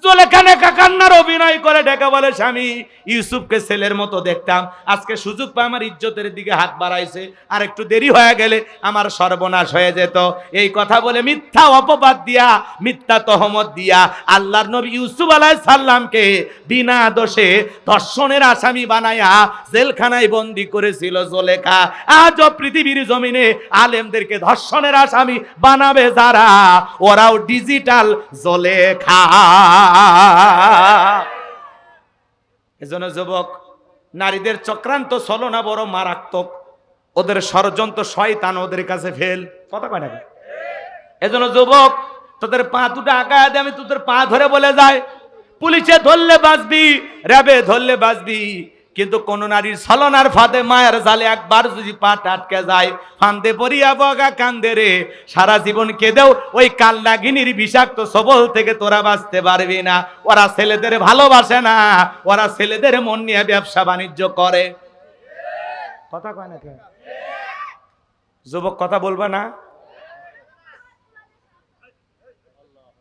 জুলেখা নেকা কান্নার অভিনয় করে ডেকে বলে, স্বামী ইউসুফকে ছেলের মতো দেখতাম, আজকে সুযোগ পায় আমার ইজ্জতের দিকে হাত বাড়াইছে, আর একটু দেরি হয়ে গেলে আমার সর্বনাশ হয়ে যেত। এই কথা বলে মিথ্যা অপবাদ দিয়া, মিথ্যা তহমত দিয়া আল্লাহর নবী ইউসুফ আলাইহিস সালামকে বিনা দোষে ধর্ষণের আসামি বানায়া জেলখানায় বন্দী করেছিল জুলেখা। আজও পৃথিবীর জমিনে আলেমদেরকে ধর্ষণের আসামি বানাবে যারা, ওরাও ডিজিটাল জুলেখা। এজন্য যুবক, নারীদের চক্রান্ত ছলনা বড় মারাত্মক, ওদের ষড়যন্ত্র শয়তান ওদের কাছে ফেল, কথা কয় না? এজন্য যুবক, তোদের পা দুটো আগায় দে, আমি তোদের পা ধরে বলে যাই, পুলিশে ধরলে বাঁচবি, র্যাবে ধরলে বাঁচবি, কিন্তু কোন নারীর ছলনার ফাঁদে মায়ের জালে একবার যদি পা আটকে যায়, ফান্দে পড়িয়া বগা কান্দে রে, সারা জীবন কেঁদেও ওই কালনাগিনীর বিষাক্ত সবল থেকে তোরা বাঁচতে পারবি না। ওরা ছেলেদের ভালোবাসে না, ওরা ছেলেদের মন নিয়ে ব্যবসা বাণিজ্য করে। কথা কয় না কেন? যুবক কথা বলবে না?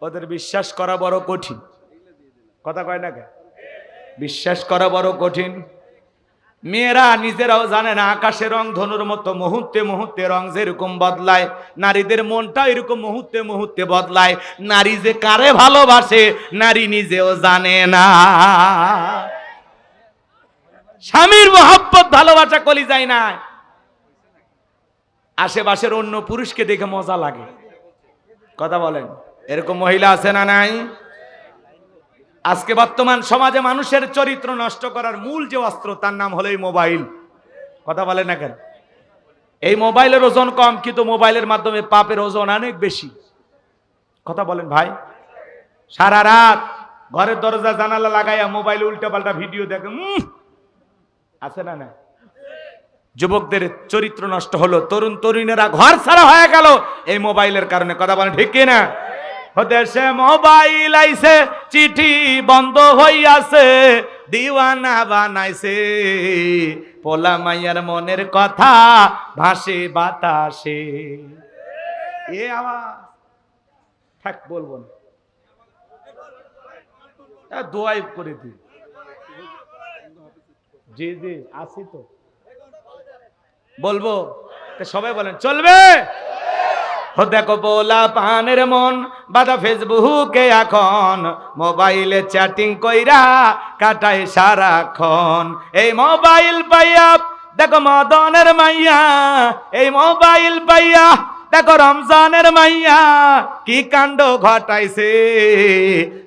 ওদের বিশ্বাস করা বড় কঠিন, কথা কয় না কেন? বিশ্বাস করা বড় কঠিন। মেয়েরা নিজেরাও জানে না আকাশের রং ধনুর মতো মুহূর্তে মুহূর্তে রং যেরকম বদলায়, নারীদের মনটা এরকম মুহূর্তে মুহূর্তে বদলায়। নারী যে কারে ভালোবাসে নারী নিজেও জানে না। স্বামীর মহব্বত ভালোবাসা কলি যায় না, আশেপাশের অন্য পুরুষকে দেখে মজা লাগে। কথা বলেন, এরকম মহিলা আছে না নাই? আজকে বর্তমান সমাজে মানুষের চরিত্র নষ্ট করার মূল যে অস্ত্র, তার নাম হলো এই মোবাইল। কথা বলেন না কেন? এই মোবাইলের ওজন কম, কিন্তু মোবাইলের মাধ্যমে পাপের ওজন অনেক বেশি। কথা বলেন ভাই। সারা রাত ঘরের দরজা জানালা লাগাইয়া মোবাইলে উল্টা পাল্টা ভিডিও দেখে, আছে না না? যুবকদের চরিত্র নষ্ট হলো, তরুণ তরুণীরা ঘর ছাড়া হয়ে গেল এই মোবাইলের কারণে। কথা বলেন ঠিক কিনা? দেশে মোবাইল আইছে, চিঠি বন্ধ হইয়াছে, দিওয়ানা বানাইছে, পোলা মাইয়ার মনের কথা ভাসে বাতাসে। এ আওয়াজ থাক, বলবো না, দোয়াই করে দি। জি জি আসি তো, বলবো সবাই বলেন চলবে। দেখো পোলা পানের মন বাদা ফেসবুকে এখন, মোবাইলে চ্যাটিং কইরা কাটায় সারাক্ষণ। এই মোবাইল পাইয়া দেখো মদনের মাইয়া, এই মোবাইল পাইয়া দেখো রমজানের মাইয়া কি কাণ্ড ঘটাইছে,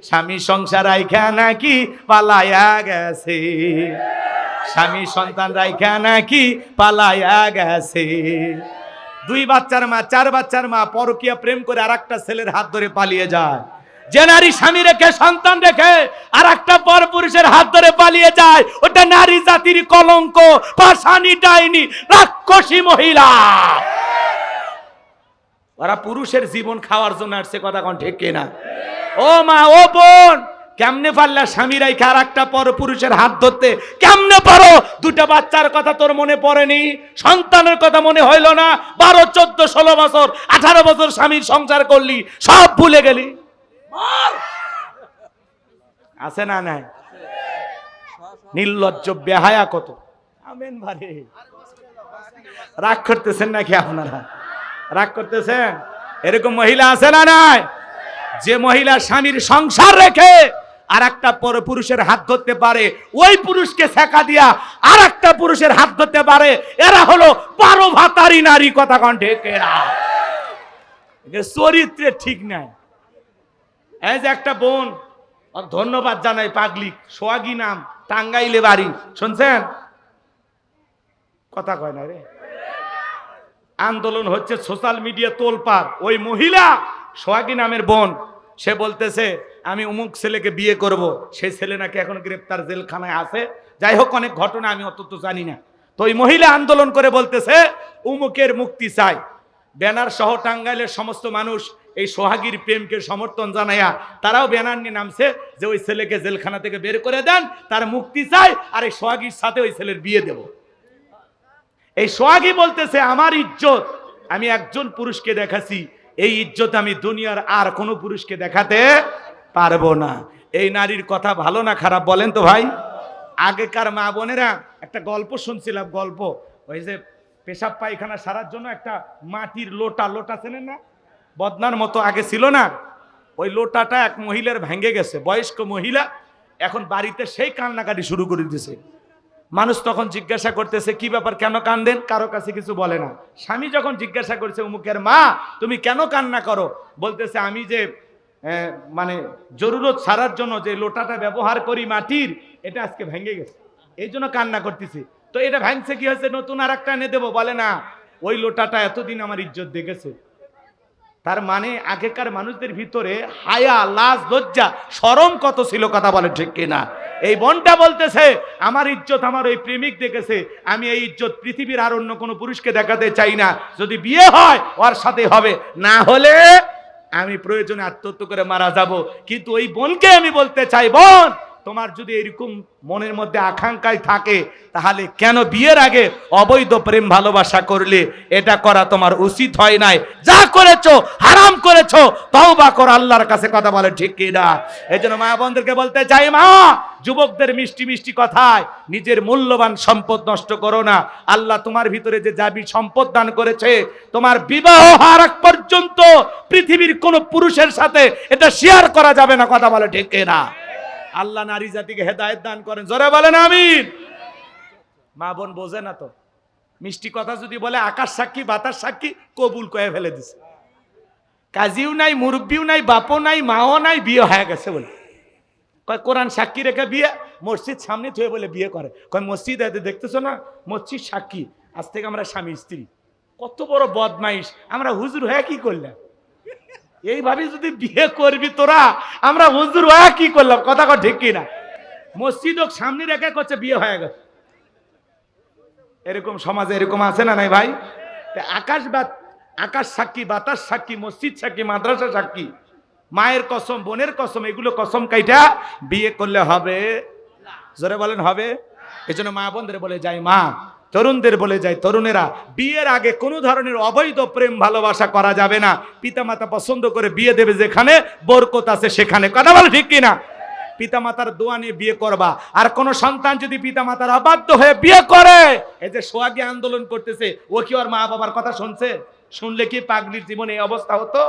স্বামী সংসার রাইখা নাকি পালাইয়া গেছে, স্বামী সন্তান রাইখা নাকি পালাইয়া গেছে। 2 বাচ্চার মা, 4 বাচ্চার মা পরকীয়া প্রেম করে আরেকটা ছেলের হাত ধরে পালিয়ে যায়। যে নারী স্বামী রেখে সন্তান রেখে আরেকটা পরপুরুষের হাত ধরে পালিয়ে যায়, ওটা নারী জাতির কলঙ্ক, পাষাণী ডাইনি, রাক্ষসী মহিলা। ওরা পুরুষের জীবন খাওয়ার জন্য আসছে, কথা কোন ঠিক কিনা? ও মা, ও বোন, কেমনে পারলা স্বামী রাইখা আরেকটা পরপুরুষের হাত ধরতে? কেমনে পারো? 2টা বাচ্চার কথা তোর মনে পড়েনি? সন্তানের কথা মনে হইল না? 12, 14, 16 বছর, 18 বছর স্বামীর সংসার করলি, সব ভুলে গেলি? আছে না নাই? নির্লজ্জ বেহায়া কত। আমেন ভারে। রাগ করতেছেন নাকি আপনারা? রাগ করতেছেন? এরকম মহিলা আছে না নাই? যে মহিলা স্বামীর সংসার রেখে আর একটা পুরুষের হাত ধরতে পারে, ওই পুরুষকে ছেকা দিয়া আর একটা পুরুষের হাত ধরতে পারে, এরা হলো 12 ভাতারি নারী, কথা কোন ঠিক? এরা চরিত্রে ঠিক নাই। এই যে একটা বোন, ধন্যবাদ জানাই, পাগলি, সোহাগী নাম, টাঙ্গাইলে বাড়ি, শুনছেন? কথা কয় না রে। আন্দোলন হচ্ছে, সোশ্যাল মিডিয়া তোলপাড়। ওই মহিলা সোহাগী নামের বোন, সে বলতেছে আমি অমুক ছেলেকে বিয়ে করব। সেই ছেলে নাকি এখন গ্রেপ্তার, জেলখানায় আছে। যাই হোক, অনেক ঘটনা আমি অত তো জানি না। তো ওই মহিলা আন্দোলন করে বলতেছে অমুকের মুক্তি চাই। ব্যানার সহ টাঙ্গাইলের সমস্ত মানুষ এই সোহাগীর প্রেমকে সমর্থন জানাইয়া তারাও ব্যানার নিয়ে নামছে যে ওই ছেলেকে জেলখানা থেকে বের করে দেন, তার মুক্তি চাই, আর এই সোহাগীর সাথে ওই ছেলের বিয়ে দেব। এই সোহাগী বলতেছে আমার ইজ্জত আমি একজন পুরুষকে দেখাছি, এই ইজ্জত আমি দুনিয়ার আর কোনো পুরুষকে দেখাতে পারবো না। এই নারীর কথা ভালো না খারাপ বলেন তো ভাই? আগেকার মা বোনেরা, একটা গল্প শুনছিলাম, গল্প, ওই যে পেশাব পায়খানা সারার জন্য একটা মাটির লোটা চেনেন না? বদনার মতো আগে ছিল না? ওই লোটাটা এক মহিলার ভেঙে গেছে, বয়স্ক মহিলা, এখন বাড়িতে সেই কান্নাকাটি শুরু করে দিয়েছে। মানুষ তখন জিজ্ঞাসা করতেছে কি ব্যাপার, কেন কান্দেন? কারো কাছে কিছু বলে না। স্বামী যখন জিজ্ঞাসা করছে অমুকের মা তুমি কেন কান্না করো, বলতেছে আমি যে মানে জরুরত ছাড়ার জন্য যে লোটাটা ব্যবহার করি মাটির, এটা আজকে ভেঙে গেছে, এই জন্য কান্না করতেছি। তো এটা ভাঙছে, কি হয়েছে, নতুন আর একটা এনে দেবো? বলে না, ওই লোটাটা এতদিন আমার ইজ্জত দেখেছে। তার মানে আগেকার মানুষদের ভিতরে হায়া, লাজ, লজ্জা, শরম কত ছিল, কথা বলে ঠিক কিনা? এই বোনটা বলতেছে আমার ইজ্জত আমার ওই প্রেমিক দেখেছে, আমি এই ইজ্জত পৃথিবীর আর অন্য কোনো পুরুষকে দেখাতে চাই না। যদি বিয়ে হয় ওর সাথে হবে, না হলে আমি প্রয়োজনে আত্মহত্যা করে মারা যাব। কিন্তু ওই বোনকে আমি বলতে চাই, বোন, তোমার যদি এরকম মনের মধ্যে আকাঙ্ক্ষায় থাকে, তাহলে কেন বিয়ের আগে অবৈধ প্রেম ভালোবাসা করলে? এটা করা তোমার উচিত হয় নাই। যা করেছো হারাম করেছো, তওবা করো আল্লাহর কাছে, কথা বলে ঠিক কি না? এই জন্য মা বোনদেরকে বলতে চাই, মা, যুবকদের মিষ্টি মিষ্টি কথায় নিজের মূল্যবান সম্পদ নষ্ট করো না। আল্লাহ তোমার ভিতরে যে যাবি সম্পদ দান করেছে, তোমার বিবাহ হওয়ার আগ পর্যন্ত পৃথিবীর কোন পুরুষের সাথে এটা শেয়ার করা যাবে না, কথা বলে ঠিক কি না? আল্লাহ নারী জাতিকে হেদায়েত দান করেন, জোরে বলেন আমিন। মা বোন বোঝে না তো, মিষ্টি কথা যদি বলে আকাশ সাক্ষী বাতাস সাক্ষী, কবুল করে ফেলে দিছে। কাজীও নাই, মুরব্বিও নাই, বাপও নাই, মাও নাই, বিয়ে হয়ে গেছে বলে। কয় কোরআন সাক্ষী রেখে বিয়ে, মসজিদ সামনে থুয়ে বলে বিয়ে করে। কয় মসজিদ দেখতেছো না, মসজিদ সাক্ষী, আজ থেকে আমরা স্বামী স্ত্রী। কত বড় বদমাইশ আমরা, হুজুর হয়ে কি করলাম? এইভাবে যদি বিয়ে করবি তোরা, আমরা হুজুর হয়ে কি করলাম, কথা কর ঠিক কিনা? মসজিদ সামনে রেখে করছে বিয়ে হয়ে গেছে। এরকম সমাজে এরকম আছে না নাই ভাই? আকাশ সাক্ষী বাতাস সাক্ষী, মসজিদ সাক্ষী, মাদ্রাসা সাক্ষী, মায়ের কসম, বোনের কসম, এগুলো কসম কাইটা বিয়ে করলে হবে? জোরে বলেন হবে? এই জন্য মা বোনদের বলে যাই, মা, তরুণদের বলে যায়, তরুণেরা, বিয়ের আগে কোনো ধরনের অবৈধ প্রেম ভালোবাসা করা যাবে না। পিতামাতা পছন্দ করে বিয়ে দেবে যেখানে বরকত আছে সেখানে, কথা বলে ঠিক কিনা? পিতামাতার দোয়া নিয়ে বিয়ে করবা। আর কোন সন্তান যদি পিতামাতার অবাধ্য হয়ে বিয়ে করে, এই যে সোহাগী আন্দোলন করতেছে, ও কি ওর মা বাবার কথা শুনছে? শুনলে কি পাগলির জীবনে এই অবস্থা হতো?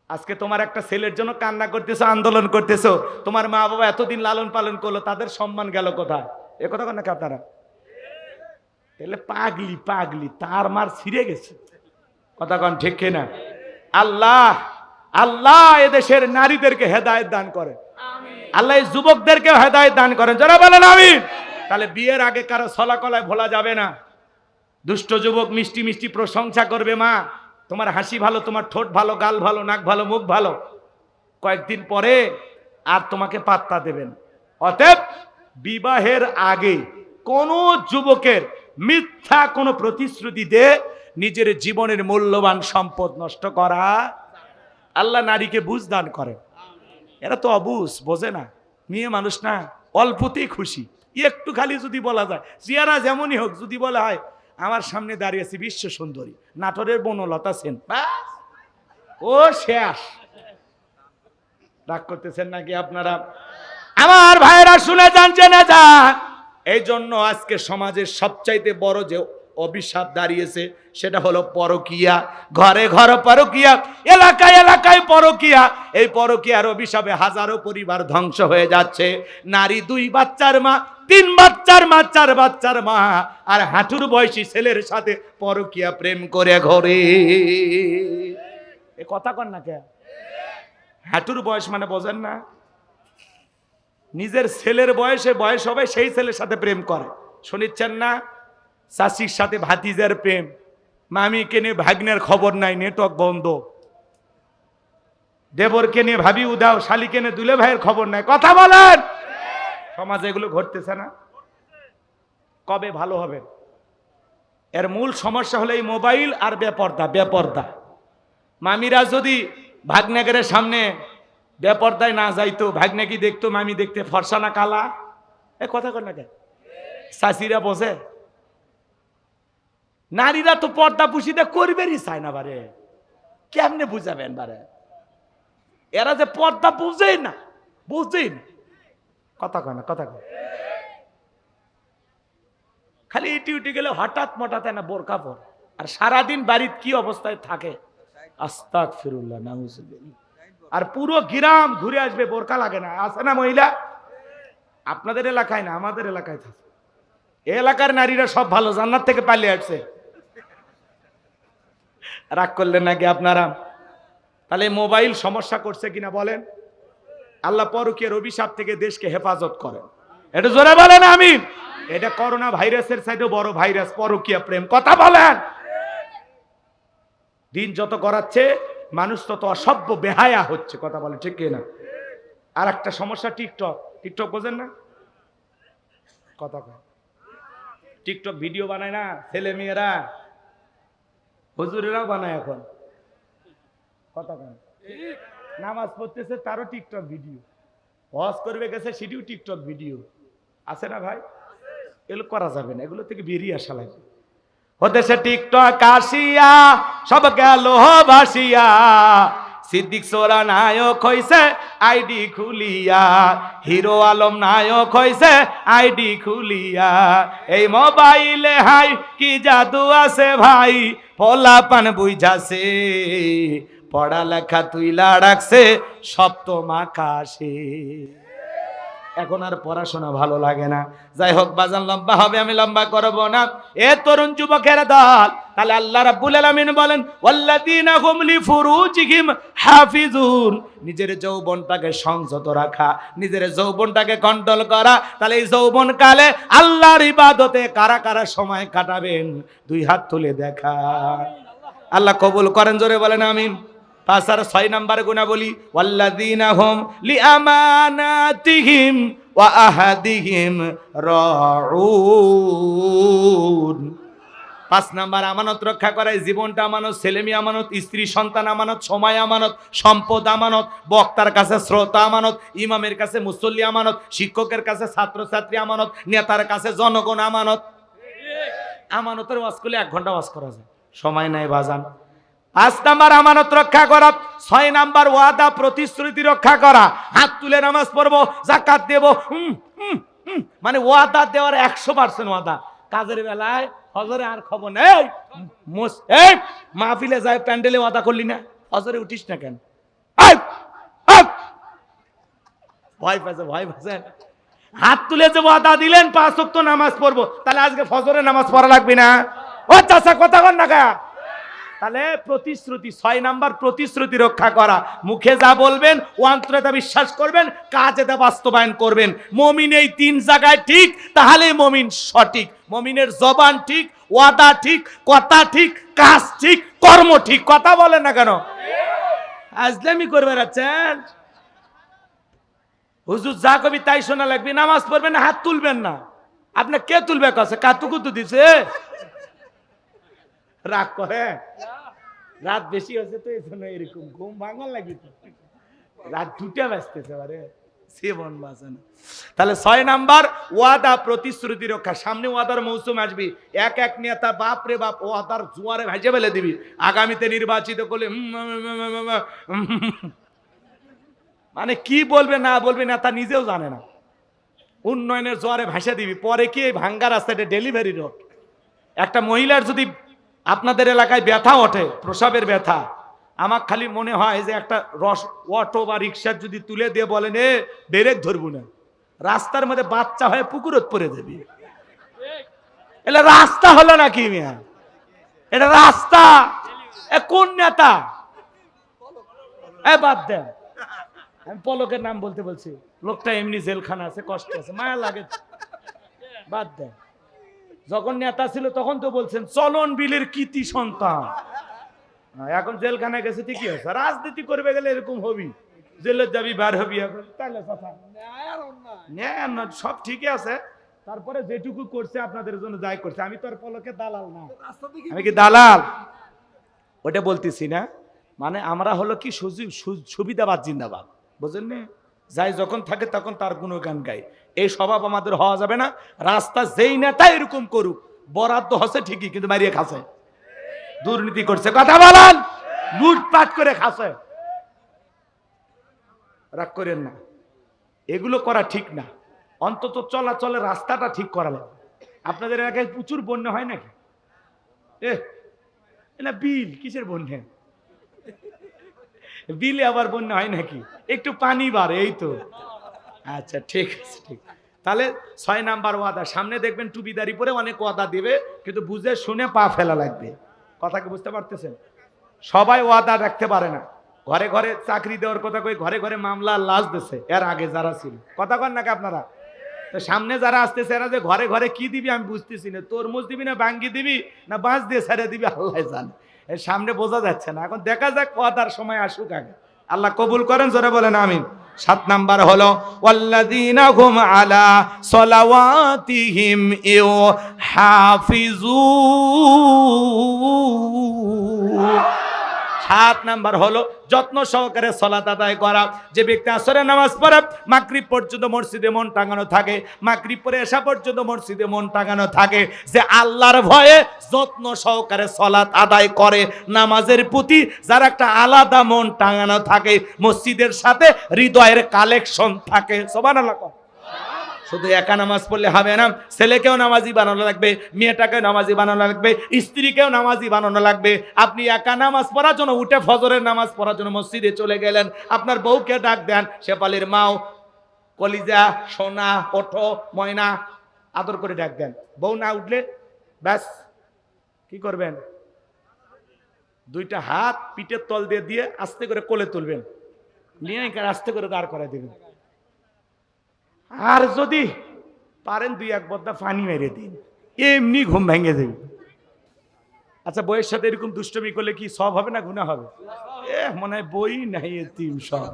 আজকে তোমার একটা ছেলের জন্য কান্না করতেছো, আন্দোলন করতেছো, তোমার মা বাবা এতদিন লালন পালন করলো, তাদের সম্মান গেল কোথায়? এ কথা কন নাকি আপনারা? তাহলে পাগলি পাগলি, তার মার ছিঁড়ে গেছে, কথা কন ঠিক কিনা? আল্লাহ আল্লাহ এদেশের নারীদেরকে হেদায়েত দান করেন, আল্লাহ এই যুবকদেরকে হেদায়েত দান করেন, যারা বলেন আমিন। তাহলে বিয়ের আগে কারো ছলাকলায় ভোলা যাবে না। দুষ্ট যুবক মিষ্টি মিষ্টি প্রশংসা করবে, মা তোমার হাসি ভালো, তোমার ঠোঁট ভালো, গাল ভালো, নাক ভালো, মুখ ভালো। কয়েকদিন পরে আর তোমাকে পাত্তা দেবেন। অতএব বিবাহের আগে কোন যুবকের মিথ্যা কোনো প্রতিশ্রুতি দিয়ে নিজের জীবনের মূল্যবান সম্পদ নষ্ট করা। আল্লাহ নারীকে বুঝ দান করে। এরা তো অবুঝ, বোঝে না, মেয়ে মানুষ না, অল্পতেই খুশি। একটু খালি যদি বলা যায়, চেহারা যেমনই হোক, যদি বলা হয় আমার সামনে দাঁড়িয়ে আছে বিশ্ব সুন্দরী নাটোরের বনলতা সেন, ও শেষ। রাগ করতেছেন নাকি আপনারা? আমার ভাইরা শুনে যান, জেনে যান। এই জন্য আজকে সমাজের সবচাইতে বড় যে অভিশাপ দাঁড়িয়েছে সেটা হলো পরকিয়া। ঘরে ঘরে পরকিয়া, এলাকায় এলাকায় পরকিয়া। এই পরকিয়ার অভিশাপে হাজারো পরিবার ধ্বংস হয়ে যাচ্ছে। নারী 2 বাচ্চার মা, 3 বাচ্চার মা, 4 বাচ্চার মা, আর হাঁটুর বয়সী ছেলের সাথে পরকিয়া প্রেম করে ঘরে। এ কথা কন না কে? হাঁটুর বয়স মানে বোঝেন না? নিজের ছেলের বয়স হবে, সেই ছেলের সাথে প্রেম করে। শুনিচ্ছেন না? চাষির সাথে ভাতিজার প্রেম, মামিকে নিয়ে ভাগ্নের খবর নাই, নেটওয়ার্ক বন্ধ। দেবরকে নিয়ে ভাবি উদাও, শালিকে নিয়ে দুলে ভাইয়ের খবর নাই। কথা বলেন, সমাজে এগুলো ঘটতেছে না? কবে ভালো হবে? এর মূল সমস্যা হলো এই মোবাইল আর বেপর্দা। বেপর্দা মামিরা যদি ভাগ্নেগের সামনে বেপর্দায় না যাইতো, ভাগ্নে কি দেখতো? মামি দেখতে ফর্সা না কালা? এ কথা কর না কেন? চাষিরা বোঝে? নারীরা তো পর্দা পুষিতে করবেরই চায় না বারে। কেমনে বুঝাবেন বারে? এরা যে পর্দা বুঝেই না, বুঝেই না। কথা কয় না, কথা কয়। খালি ইটি উঠে গেলে হঠাৎ মঠাৎ না বোরকা পর, আর সারাদিন বাড়িতে কি অবস্থায় থাকে, আস্তাগফিরুল্লাহ, নাউজুবিল্লাহ। আর পুরো গ্রাম ঘুরে আসবে, বোরকা লাগে না। আছে না মহিলা? আপনাদের এলাকায় না, আমাদের এলাকায় থাকে। এই এলাকার নারীরা সব ভালো, জান্নাত থেকে পালিয়ে আসছে। রাগ করলেন নাকি আপনারা? তাহলে মোবাইল সমস্যা করছে কিনা বলেন? আল্লাহ পরকীয়ার অভিশাপ থেকে দেশকে হেফাজত করেন। এটা জোরে বলেন আমিন। এটা করোনা ভাইরাসের চাইতেও বড় ভাইরাস, পরকীয়া প্রেম। কথা বলেন। দিন যত গড়াচ্ছে মানুষ তত অসভ্য বেহায়া হচ্ছে। কথা বলে ঠিক কিনা? আর একটা সমস্যা টিকটক। টিকটক বোঝেন না? কথা কয়। টিকটক ভিডিও বানায় না ছেলে মেয়েরা, হুজুরেরাও বানায় এখন। কথা কয়। নামাজ পড়তেছে তারও টিকটক ভিডিও, হজ করবে গেছে সেটিও টিকটক ভিডিও। আছে না ভাই? এগুলো করা যাবে না, এগুলো থেকে বেরিয়ে আসা লাগবে। হতেছে টিকটক আসিয়া সব গেল ভাসিয়া, সিদ্দিক সোরা নায়ক হইছে আইডি খুলিয়া, হিরো আলম নায়ক হইছে আইডি খুলিয়া। এই মোবাইলে হাই কি জাদু আছে ভাই, পোলাপান বুঝাছে, পড়ালেখা তুইলা রাখছে সপ্তম আকাশে। এখন আর পড়াশোনা ভালো লাগে না। যাই হোক বাজান, লম্বা হবে, আমি লম্বা করব না। এ তরুণ যুবকের দল, তাহলে আল্লাহ রাব্বুল আলামিন বলেন ওয়াল্লাযীনা হুম লিফুরুজিহিম হাফিজুন, নিজের যৌবনটাকে সংযত রাখা, নিজের যৌবনটাকে কন্ট্রোল করা। তাহলে এই যৌবন কালে আল্লাহর ইবাদতে কারা কারা সময় কাটাবেন? 2 হাত তুলে দেখা। আল্লাহ কবুল করেন, জোরে বলেন আমিন। 5 আর 6 নাম্বার গুণা বলি, ওয়াল্লাযীনা হুম লিআমানাতিহিম ওয়া আহাদিহিম রাউন। 5 নাম্বার আমানত রক্ষা করে। জীবনটা আমানত, ছেলেমেয়ে আমানত, স্ত্রী সন্তান আমানত, সময় আমানত, সম্পদ আমানত, বক্তার কাছে শ্রোতা আমানত, ইমামের কাছে মুসল্লি আমানত, শিক্ষকের কাছে ছাত্রছাত্রী আমানত, নেতার কাছে জনগণ আমানত। আমানতের ওয়াজ করলে 1 ঘন্টা ওয়াজ করা যায়, সময় নাই বাজান। 5 নাম্বার আমানত রক্ষা করা। 6 নাম্বার ওয়াদা প্রতিশ্রুতি রক্ষা করা। হাত তুলে নামাজ পড়বো, যাকাত দেব, মানে ওয়াদা দেওয়ার 100% ওয়াদা। কাজের বেলায় হজরে আর খবর নেই। এই মাহফিলে যায় প্যান্ডেলে ওয়াদা করলি না, হজরে উঠিস না কেন? ভয় পাচ্ছে, ভয় পাচ্ছে। হাত তুলে যে ওয়াদা দিলেন 5 ওয়াক্ত নামাজ পড়বো, তাহলে আজকে ফজরে নামাজ পড়া লাগবে না? ও চাচা কথা কর না কা? তাহলে প্রতিশ্রুতি, 6 নাম্বার প্রতিশ্রুতি রক্ষা করা। মুখে যা বলবেন ও অন্তরে তা বিশ্বাস করবেন, কাজে তা বাস্তবায়ন করবেন। মুমিন এই 3 জায়গায় ঠিক, তাহলে মুমিন সঠিক। মুমিনের জবান ঠিক, ওয়াদা ঠিক, কথা ঠিক, কাজ ঠিক, কর্ম ঠিক। কথা বলেন না কেন? আজলামি করবে রাচ্ছেন। হুজুর যা কবি তাই শোনা লাগবে, নামাজ পড়বেন না, হাত তুলবেন না। আপনি কে তুলবে কাছে? কাতুকুতু দিছে, রাগ করে। রাত বেশি হচ্ছে তো এই জন্য এরকম ঘুম ভাঙার লাগি তো। রাত 2টা বাজতেছে আরে জীবন বাঁচে না। তাহলে 6 নাম্বার ওয়াদা প্রতিশ্রুতি রক্ষা। সামনে ওয়াদার মৌসুম আসবি, এক এক নেতা বাপ রে বাপ ওয়াদার জোয়ারে ভাইজে ফেলে দিবি। আগামীতে নির্বাচিত করলে মানে কি বলবে না বলবে নেতা নিজেও জানে না। উন্নয়নের জোয়ারে ভাসা দিবি, পরে কি ভাঙ্গা রাস্তাটা ডেলিভারি রোড। একটা মহিলার যদি আপনাদের এলাকায় ব্যথা ওঠে, প্রসাবের ব্যথা, আমার খালি মনে হয় যে একটা অটো বা রিক্সার যদি তুলে দিয়ে বলেন এ ব্রেক ধরবো না, রাস্তার মধ্যে বাচ্চা হয়ে পুকুরত পড়ে যাবি। এটা রাস্তা হলো নাকি মিয়া? এটা রাস্তা? এ কোন নেতা? এ বাদ দেন, আমি পলকের নাম বলতে বলছি। লোকটা এমনি জেলখানা আছে, কষ্ট আছে, মায়া লাগে। বাদ দেন, যখন নেতা ছিল তখন তো বলছেন চলন বিলের কৃতি সন্তান। এখন জেলখানায় গেছে ঠিকই আছে। রাজনীতি করবে গেলে এরকম হবি, জেলে যাবি, বার হবি। এখন তাহলে কথা সব ঠিকই আছে। তারপরে যেটুকু করছে আপনাদের জন্য যাই করছে, আমি তো আর পলকে দালাল না। আমি কি দালাল? ওটা বলতেছি না। মানে আমরা হলো কি সুবিধাবাদ জিন্দাবাদ, বুঝলেন না? যাই যখন থাকে তখন তার গুণগান গাই। এই স্বভাব আমাদের হওয়া যাবে না। রাস্তা যেই নেতা এরকম করুক, বরাদ্দ হচ্ছে ঠিকই, কিন্তু মারিয়ে খাচ্ছে, দুর্নীতি করছে, কথা বলেন, লুটপাট করে খাচ্ছে। রাগ করেন না, এগুলো করা ঠিক না। অন্তত চলাচলের রাস্তাটা ঠিক করালেন। আপনাদের এলাকায় প্রচুর বন্যা হয় নাকি? না বিল কিসের বন্যা? বিলে আবার বন্যা হয় নাকি? একটু পানি বাড়ে, এই তো। আচ্ছা ঠিক আছে, ঠিক। তাহলে 6 নাম্বার ওয়াদা। সামনে দেখবেন টুপিদারি পরে অনেক ওয়াদা দিবে, কিন্তু বুঝে শুনে পা ফেলা লাগবে। কথা কি বুঝতে পারতেছেন? সবাই ওয়াদা রাখতে পারে না। ঘরে ঘরে চাকরি দেওয়ার কথা কই, ঘরে ঘরে মামলা লাশ দিছে এর আগে যারা ছিল। কথা কন নাকি আপনারা? তো সামনে যারা আসতেছে এরা যে ঘরে ঘরে কি দিবি আমি বুঝতেছি না। তরমুজ দিবি না বাঙ্গি দিবি না বাঁশ দিয়ে ছেড়ে দিবি আল্লাহ জানে। এর সামনে বোঝা যাচ্ছে না। এখন দেখা যাক ওয়াদার সময় আসুক আগে। আল্লাহ কবুল করেন, জোরে বলেন আমিন। 7 নাম্বার হলো ওয়াল্লাযীনা হুম আলা সালাওয়াতিহিম ইউহাফিজুন। 7 নাম্বার হলো যত্ন সহকারে সালাত আদায় করা। যে ব্যক্তি আসরের নামাজ পড়ে মাগরিব পর্যন্ত মসজিদে মন টাঙানো থাকে, মাগরিব পরে এশা পর্যন্ত মসজিদে মন টাঙানো থাকে, যে আল্লাহর ভয়ে যত্ন সহকারে সালাত আদায় করে, নামাজের প্রতি যার একটা আলাদা মন টাঙানো থাকে, মসজিদের সাথে হৃদয়ের কালেকশন থাকে। সুবহানাল্লাহ। শুধু একা নামাজ পড়লে হবে না, ছেলেকেও নামাজি বানানো লাগবে, মেয়েটাকেও নামাজি বানানো লাগবে, স্ত্রীকেও নামাজি বানানো লাগবে। আপনি একা নামাজ পড়ার জন্য উঠে ফজরের নামাজ পড়ার জন্য মসজিদে চলে গেলেন, আপনার বউকে ডাক দেন, শেফালির মাও, কলিজা, সোনা, ওঠো, ময়না, আদর করে ডাক দেন। বউ না উঠলে ব্যাস কি করবেন? 2টা হাত পিঠের তল দিয়ে দিয়ে আস্তে করে কোলে তুলবেন, নিয়ে আস্তে করে দাঁড় করাই দেবেন। আর যদি পারেন 2-1 বদ্দা পানি মেরে দিন, এমনি ঘুম ভেঙে দেবে। আচ্ছা, বইয়ের সাথে এরকম দুষ্টমি করলে কি সব হবে না গুনাহ হবে? মনে হয় বই নাই এতিম সব।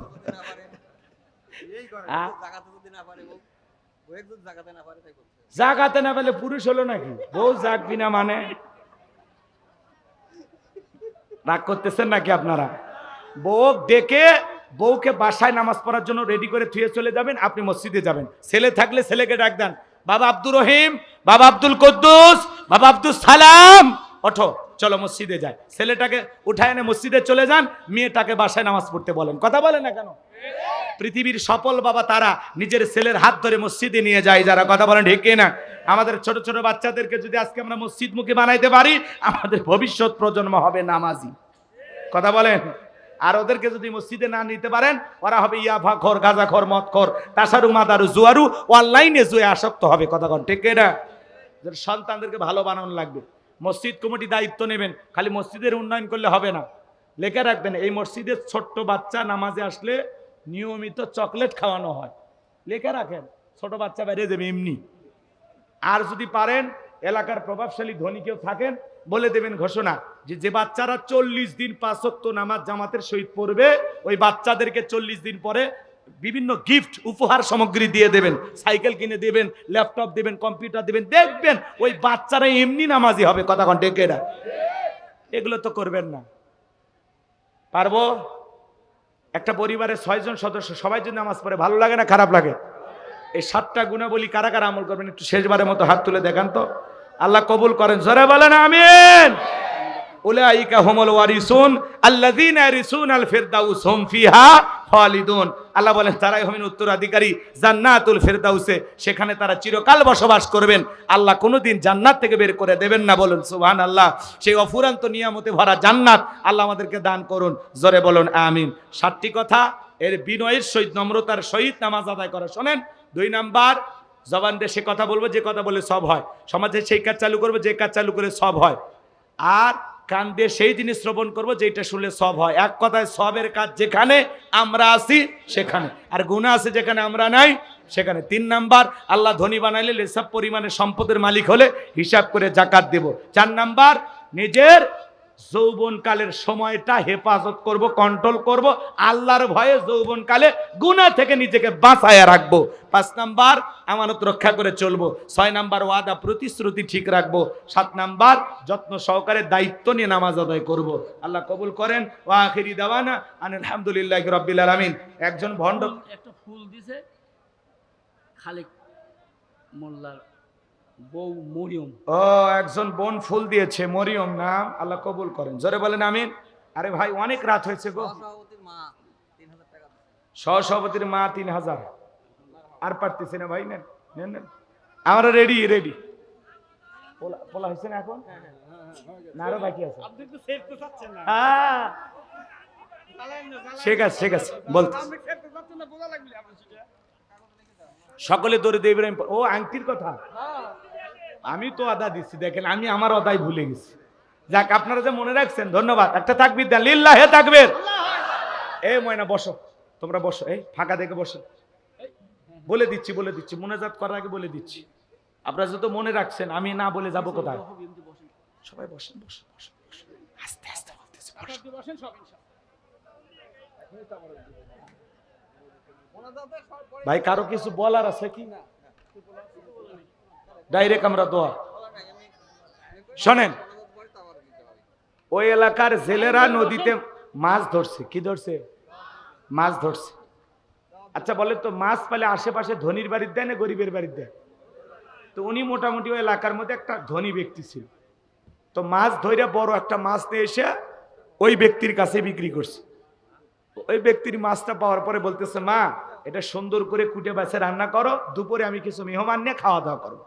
জাগাতে না পেলে পুরুষ হলো নাকি? বউ জাগবি না মানে? রাগ করতেছেন নাকি আপনারা? বউ ডেকে বউকে বাসায় নামাজ পড়ার জন্য রেডি করে থুয়ে চলে যাবেন, আপনি মসজিদে যাবেন। ছেলে থাকলে ছেলেকে ডাক দেন, বাবা আব্দুর রহিম, বাবা আব্দুল কুদ্দুস, বাবা আব্দুল সালাম, ওঠো চলো মসজিদে যাই। ছেলেটাকে উঠায় এনে মসজিদে চলে যান, মেয়েটাকে বাসায় নামাজ পড়তে বলেন। কথা বলেন না কেন? পৃথিবীর সফল বাবা তারা নিজের ছেলের হাত ধরে মসজিদে নিয়ে যায় যারা। কথা বলেন ঠিক না? আমাদের ছোট ছোট বাচ্চাদেরকে যদি আজকে আমরা মসজিদমুখী বানাইতে পারি, আমাদের ভবিষ্যৎ প্রজন্ম হবে নামাজি। কথা বলেন। আর ওদেরকে যদি মসজিদে না নিতে পারেন, ওরা হবে ইয়াফাখোর, গাঁজাখোর, মদখোর, তাসারু, মাদারু, জুয়ারু, অনলাইনে জুয়ে আসক্ত হবে। কথা বলেন ঠিক না? সন্তানদেরকে ভালো বানানো লাগবে। মসজিদ কমিটি দায়িত্ব নেবেন। খালি মসজিদের উন্নয়ন করলে হবে না, লেখা রাখবেন এই মসজিদের ছোট্ট বাচ্চা নামাজে আসলে নিয়মিত চকলেট খাওয়ানো হয়। লেখা রাখেন, ছোট বাচ্চা বেরিয়ে যাবে এমনি। আর যদি পারেন এলাকার প্রভাবশালী ধনী কেউ থাকেন, বলে দেবেন ঘোষণা যে বাচ্চারা 40 দিন 5 ওয়াক্ত নামাজ জামাতের সহিত পড়বে, ওই বাচ্চাদেরকে 40 দিন পরে বিভিন্ন গিফট উপহার সামগ্রী দিয়ে দেবেন, সাইকেল কিনে দেবেন, ল্যাপটপ দেবেন, কম্পিউটার দেবেন, দেখবেন ওই বাচ্চারা এমনি নামাজি হবে। কথা কন ঠিক না? এগুলো তো করবেন না। পারবো? একটা পরিবারের 6 জন সদস্য সবাই যদি নামাজ পড়ে, ভালো লাগে না খারাপ লাগে? এই 7টা গুণাবলী কারা কারা আমল করবেন একটু শেষবারের মতো হাত তুলে দেখান তো। আল্লাহ কবুল করেন, জোরে বলেন আমিন। উলাইকা হুমুল ওয়ারিসুন আল্লাযীনা ইয়ারিসুনাল ফিরদাউস হুম ফিহা খালিদুন। আল্লাহ বলেন তারাই হবেন উত্তরাধিকারী জান্নাতুল ফিরদাউসে, সেখানে তারা চিরকাল বসবাস করবেন। আল্লাহ কোনোদিন জান্নাত থেকে বের করে দেবেন না, বলুন সুবহানাল্লাহ। সেই অফুরান্ত নিয়ামতে ভরা জান্নাত আল্লাহ আমাদেরকে দান করুন, জোরে বলুন আমিন। 7টি কথা এর বিনয়ের সহিত নম্রতার সহিত নামাজ আদায় করা। শোনেন, 2 নাম্বার, জবান দিয়ে সে কথা বলবো যে কথা বলে সব হয়, সমাজে সেই কাজ চালু করবো যে কাজ চালু করে সব হয়, আর কান দিয়ে সেই জিনিস শ্রবণ করবো যেটা শুনলে সব হয়। এক কথায় সবের কাজ যেখানে আমরা আছি সেখানে, আর গুনাহ আছে যেখানে আমরা নাই সেখানে। 3 নাম্বার, আল্লাহ ধনী বানাইলে এসব পরিমাণে সম্পদের মালিক হলে হিসাব করে জাকাত দেব। 4 নাম্বার, নিজের যৌবনকালের সময়টা হেফাজত করব, কন্ট্রোল করব, আল্লাহর ভয়ে যৌবনকালে গুনাহ থেকে নিজেকে বাঁচায়া রাখবো। 5 নাম্বার, আমানত রক্ষা করে চলবো। 6 নাম্বার, ওয়াদা প্রতিশ্রুতি ঠিক রাখবো। 7 নাম্বার, যত্ন সহকারে দায়িত্ব নিয়ে নামাজ আদায় করব। আল্লাহ কবুল করেন। ওয়া আখিরি দাওয়ানা আলহামদুলিল্লাহি রাব্বিল আলামিন। একজন ভণ্ড একটা ফুল দিছে খালেক মোল্লার বউ মরিয়ম। ও, একজন বোন ফুল দিয়েছে, মরিয়ম নাম, আল্লাহ কবুল করেন, জোরে বলেন আমিন। আরে ভাই অনেক রাত হয়েছে গো। সহসভাপতির মা 3000, আর পারতেছি না ভাই, নেন নেন নেন, আমরা রেডি রেডি। পোলা হয়েছে না এখন? না আরো বাকি আছে? হ্যাঁ ঠিক আছে ঠিক আছে, বলতে সকলে দরিদ্র ইব্রাহিম। ও আংটির কথা আমি তো আদা দিচ্ছি, দেখেন আমি আমার অদাই ভুলে গেছি। যাক, আপনারা যে মনে রাখছেন ধন্যবাদ। একটা তাকবীর দেন, লিল্লাহে তাকবীর। এই ময়না বসো, তোমরা বসো, এই ফাঁকা দেখে বসো। বলে দিচ্ছি মোনাজাত করার আগে বলে দিচ্ছি, আপনারা যত মনে রাখছেন, আমি না বলে যাব কোথায়? সবাই বসেন, বসেন বসেন বসেন, আস্তে আস্তে বলতেছি, বসেন সব ইনশাআল্লাহ। ভাই কারো কিছু বলার আছে কি? ডাইরেক্ট আমরা দোয়া। শোনেন, ওই এলাকার জেলেরা নদীতে মাছ ধরছে। কি ধরছে? মাছ ধরছে। আচ্ছা বলেন তো, মাছ পেলে আশেপাশে ধনীর বাড়ির দেয় না গরিবের বাড়ির দেয়? তো উনি মোটামুটি ওই এলাকার মধ্যে একটা ধনী ব্যক্তি ছিল। তো মাছ ধরে বড় একটা মাছ নিয়ে এসে ওই ব্যক্তির কাছে বিক্রি করছে। ওই ব্যক্তির মাছটা পাওয়ার পরে বলতেছে, মা এটা সুন্দর করে কুটে বাছে রান্না করো, দুপুরে আমি কিছু মেহমান নিয়ে খাওয়া দাওয়া করবো।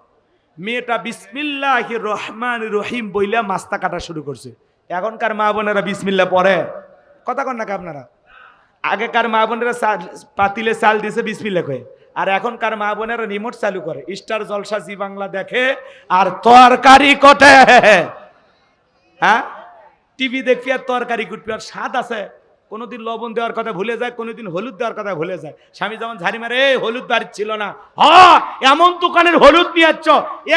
মেয়েটা বিসমিল্লাহির রহমানির রহিম বইলা মাছটা কাটা শুরু করছে। এখনকার মা বোনেরা বিসমিল্লাহ পড়ে? কথা কন নাকি আপনারা? আগেকার মা বোনেরা পাতিলে চাল দিছে বিসমিল্লাহ কয়ে, আর এখনকার মা বোনেরা রিমোট চালু করে, স্টার জলসা জি বাংলা দেখে আর তরকারি কটে। হ্যাঁ, টিভি দেখবি আর তরকারি কুটবি, আর স্বাদ আছে। কোনোদিন লবণ দেওয়ার কথা ভুলে যায়, কোনোদিন হলুদ দেওয়ার কথা ভুলে যায়। স্বামী যেমন ঝাড়ি মারে, হলুদ বাড়ি ছিল না, এমন দোকানের হলুদ নিয়ে যাচ্ছ,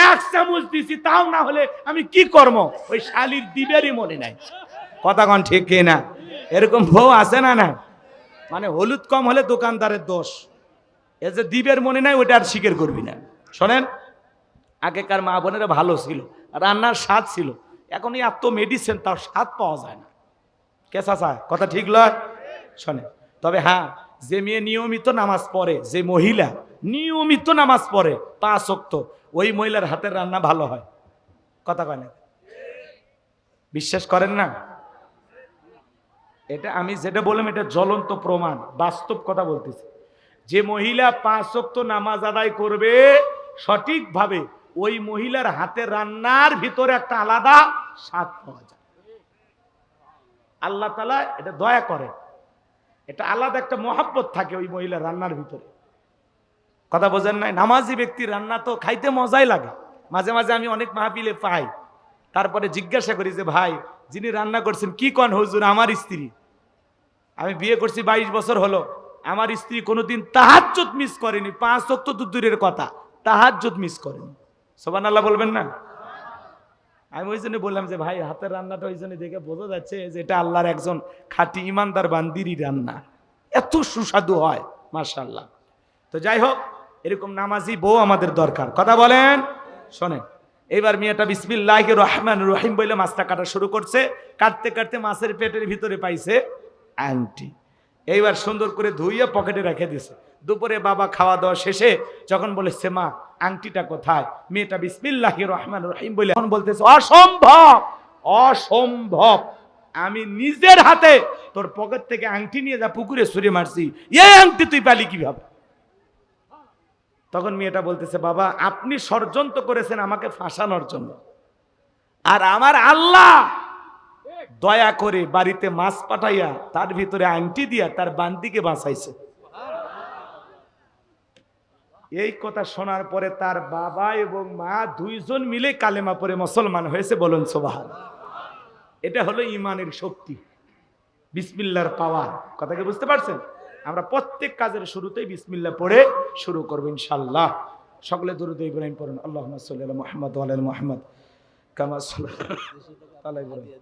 1 চামচ দিছি তাও না হলে আমি কি করব? ওই শালির দিবেরই মনে নাই। কথা কন ঠিক না? এরকম বউ আছে না? না মানে হলুদ কম হলে দোকানদারের দোষ, এ যে দিবের মনে নাই ওটা আর স্বীকার করবি না। শোনেন, আগেকার মা বোনেরা ভালো ছিল, রান্নার স্বাদ ছিল। এখন এত মেডিসিন, তার স্বাদ পাওয়া যায় না। কেসা চায় কথা ঠিক লয়? শোনে, তবে হ্যাঁ, যে মেয়ে নিয়মিত নামাজ পড়ে, যে মহিলা নিয়মিত নামাজ পড়ে 5 ওয়াক্ত, ওই মহিলার হাতের রান্না ভালো হয়। কথা কয় না? বিশ্বাস করেন না? এটা আমি যেটা বললাম এটা জ্বলন্ত প্রমাণ, বাস্তব কথা বলতেছি। যে মহিলা 5 ওয়াক্ত নামাজ আদায় করবে সঠিকভাবে, ওই মহিলার হাতের রান্নার ভিতরে একটা আলাদা স্বাদ পাওয়া যায়। আল্লাহ তাআলা এটা দয়া করে, এটা আলাদা একটা মহব্বত থাকে ওই মহিলার রান্নার ভিতরে। কথা বোঝেন নাই? নামাজি ব্যক্তির রান্না তো খাইতে মজাই লাগে। মাঝে মাঝে আমি অনেক মাহফিলে পাই, তারপরে জিজ্ঞাসা করি যে ভাই যিনি রান্না করছেন কি কন? হুজুর আমার স্ত্রী, আমি বিয়ে করছি 22 বছর হলো, আমার স্ত্রী কোনোদিন তাহাজ্জুদ মিস করেনি। 5 ওয়াক্ত তো দূরের কথা, তাহাজ্জুদ মিস করেনি। সুবহানাল্লাহ বলবেন না? আমি ওই জন্য বললাম যে ভাই হাতের রান্নাটা ওই জন্য দেখে বোঝা যাচ্ছে যে এটা আল্লাহর একজন খাঁটি ইমানদার বান্দিরই রান্না, এত সুস্বাদু হয় মাশাআল্লাহ। তো যাই হোক, এরকম নামাজি বউ আমাদের দরকার। কথা বলেন, শোনেন। এইবার মেয়েটা বিসমিল্লাহির রহমানির রহিম বলে মাছটা কাটা শুরু করছে। কাটতে কাটতে মাছের পেটের ভিতরে পাইছে আংটি। এইবার সুন্দর করে ধুইয়া পকেটে রেখে দিছে। দুপুরে বাবা খাওয়া দাওয়া শেষে যখন বলেছে মা আংটিটা কোথায়, মেয়েটা বিসমিল্লাহির রহমানির রহিম বলে এখন বলতেছে অসম্ভব, অসম্ভব, আমি নিজের হাতে তোর পকেট থেকে আংটি নিয়ে যা পুকুরে ছুঁড়ে মারছি, এই আংটি তুই পালি কিভাবে? তখন মেয়েটা বলতেছে বাবা আপনি ষড়যন্ত্র করেছেন আমাকে ফাঁসানোর জন্য, আর আমার আল্লাহ দয়া করে বাড়িতে মাছ পাঠাইয়া তার ভিতরে আংটি দিয়া তার বান্দিকে বাঁচাইছে। এই কথা শোনার পরে তার বাবা এবং মা দুইজন মিলে কালেমা পড়ে মুসলমান হয়েছে। বলুন সুবহানাল্লাহ। এটা হলো ইমানের শক্তি, বিসমিল্লাহর পাওয়ার। কথাকে বুঝতে পারছেন? আমরা প্রত্যেক কাজের শুরুতেই বিসমিল্লাহ পড়ে শুরু করব ইনশাআল্লাহ। সকলে দুরূদ ইব্রাহিম পড়ুন। আল্লাহুম্মা সাল্লি আলা মুহাম্মাদ ওয়া আলা আলি মুহাম্মাদ কামা সাল্লাল্লাহু আলা ইব্রাহিম।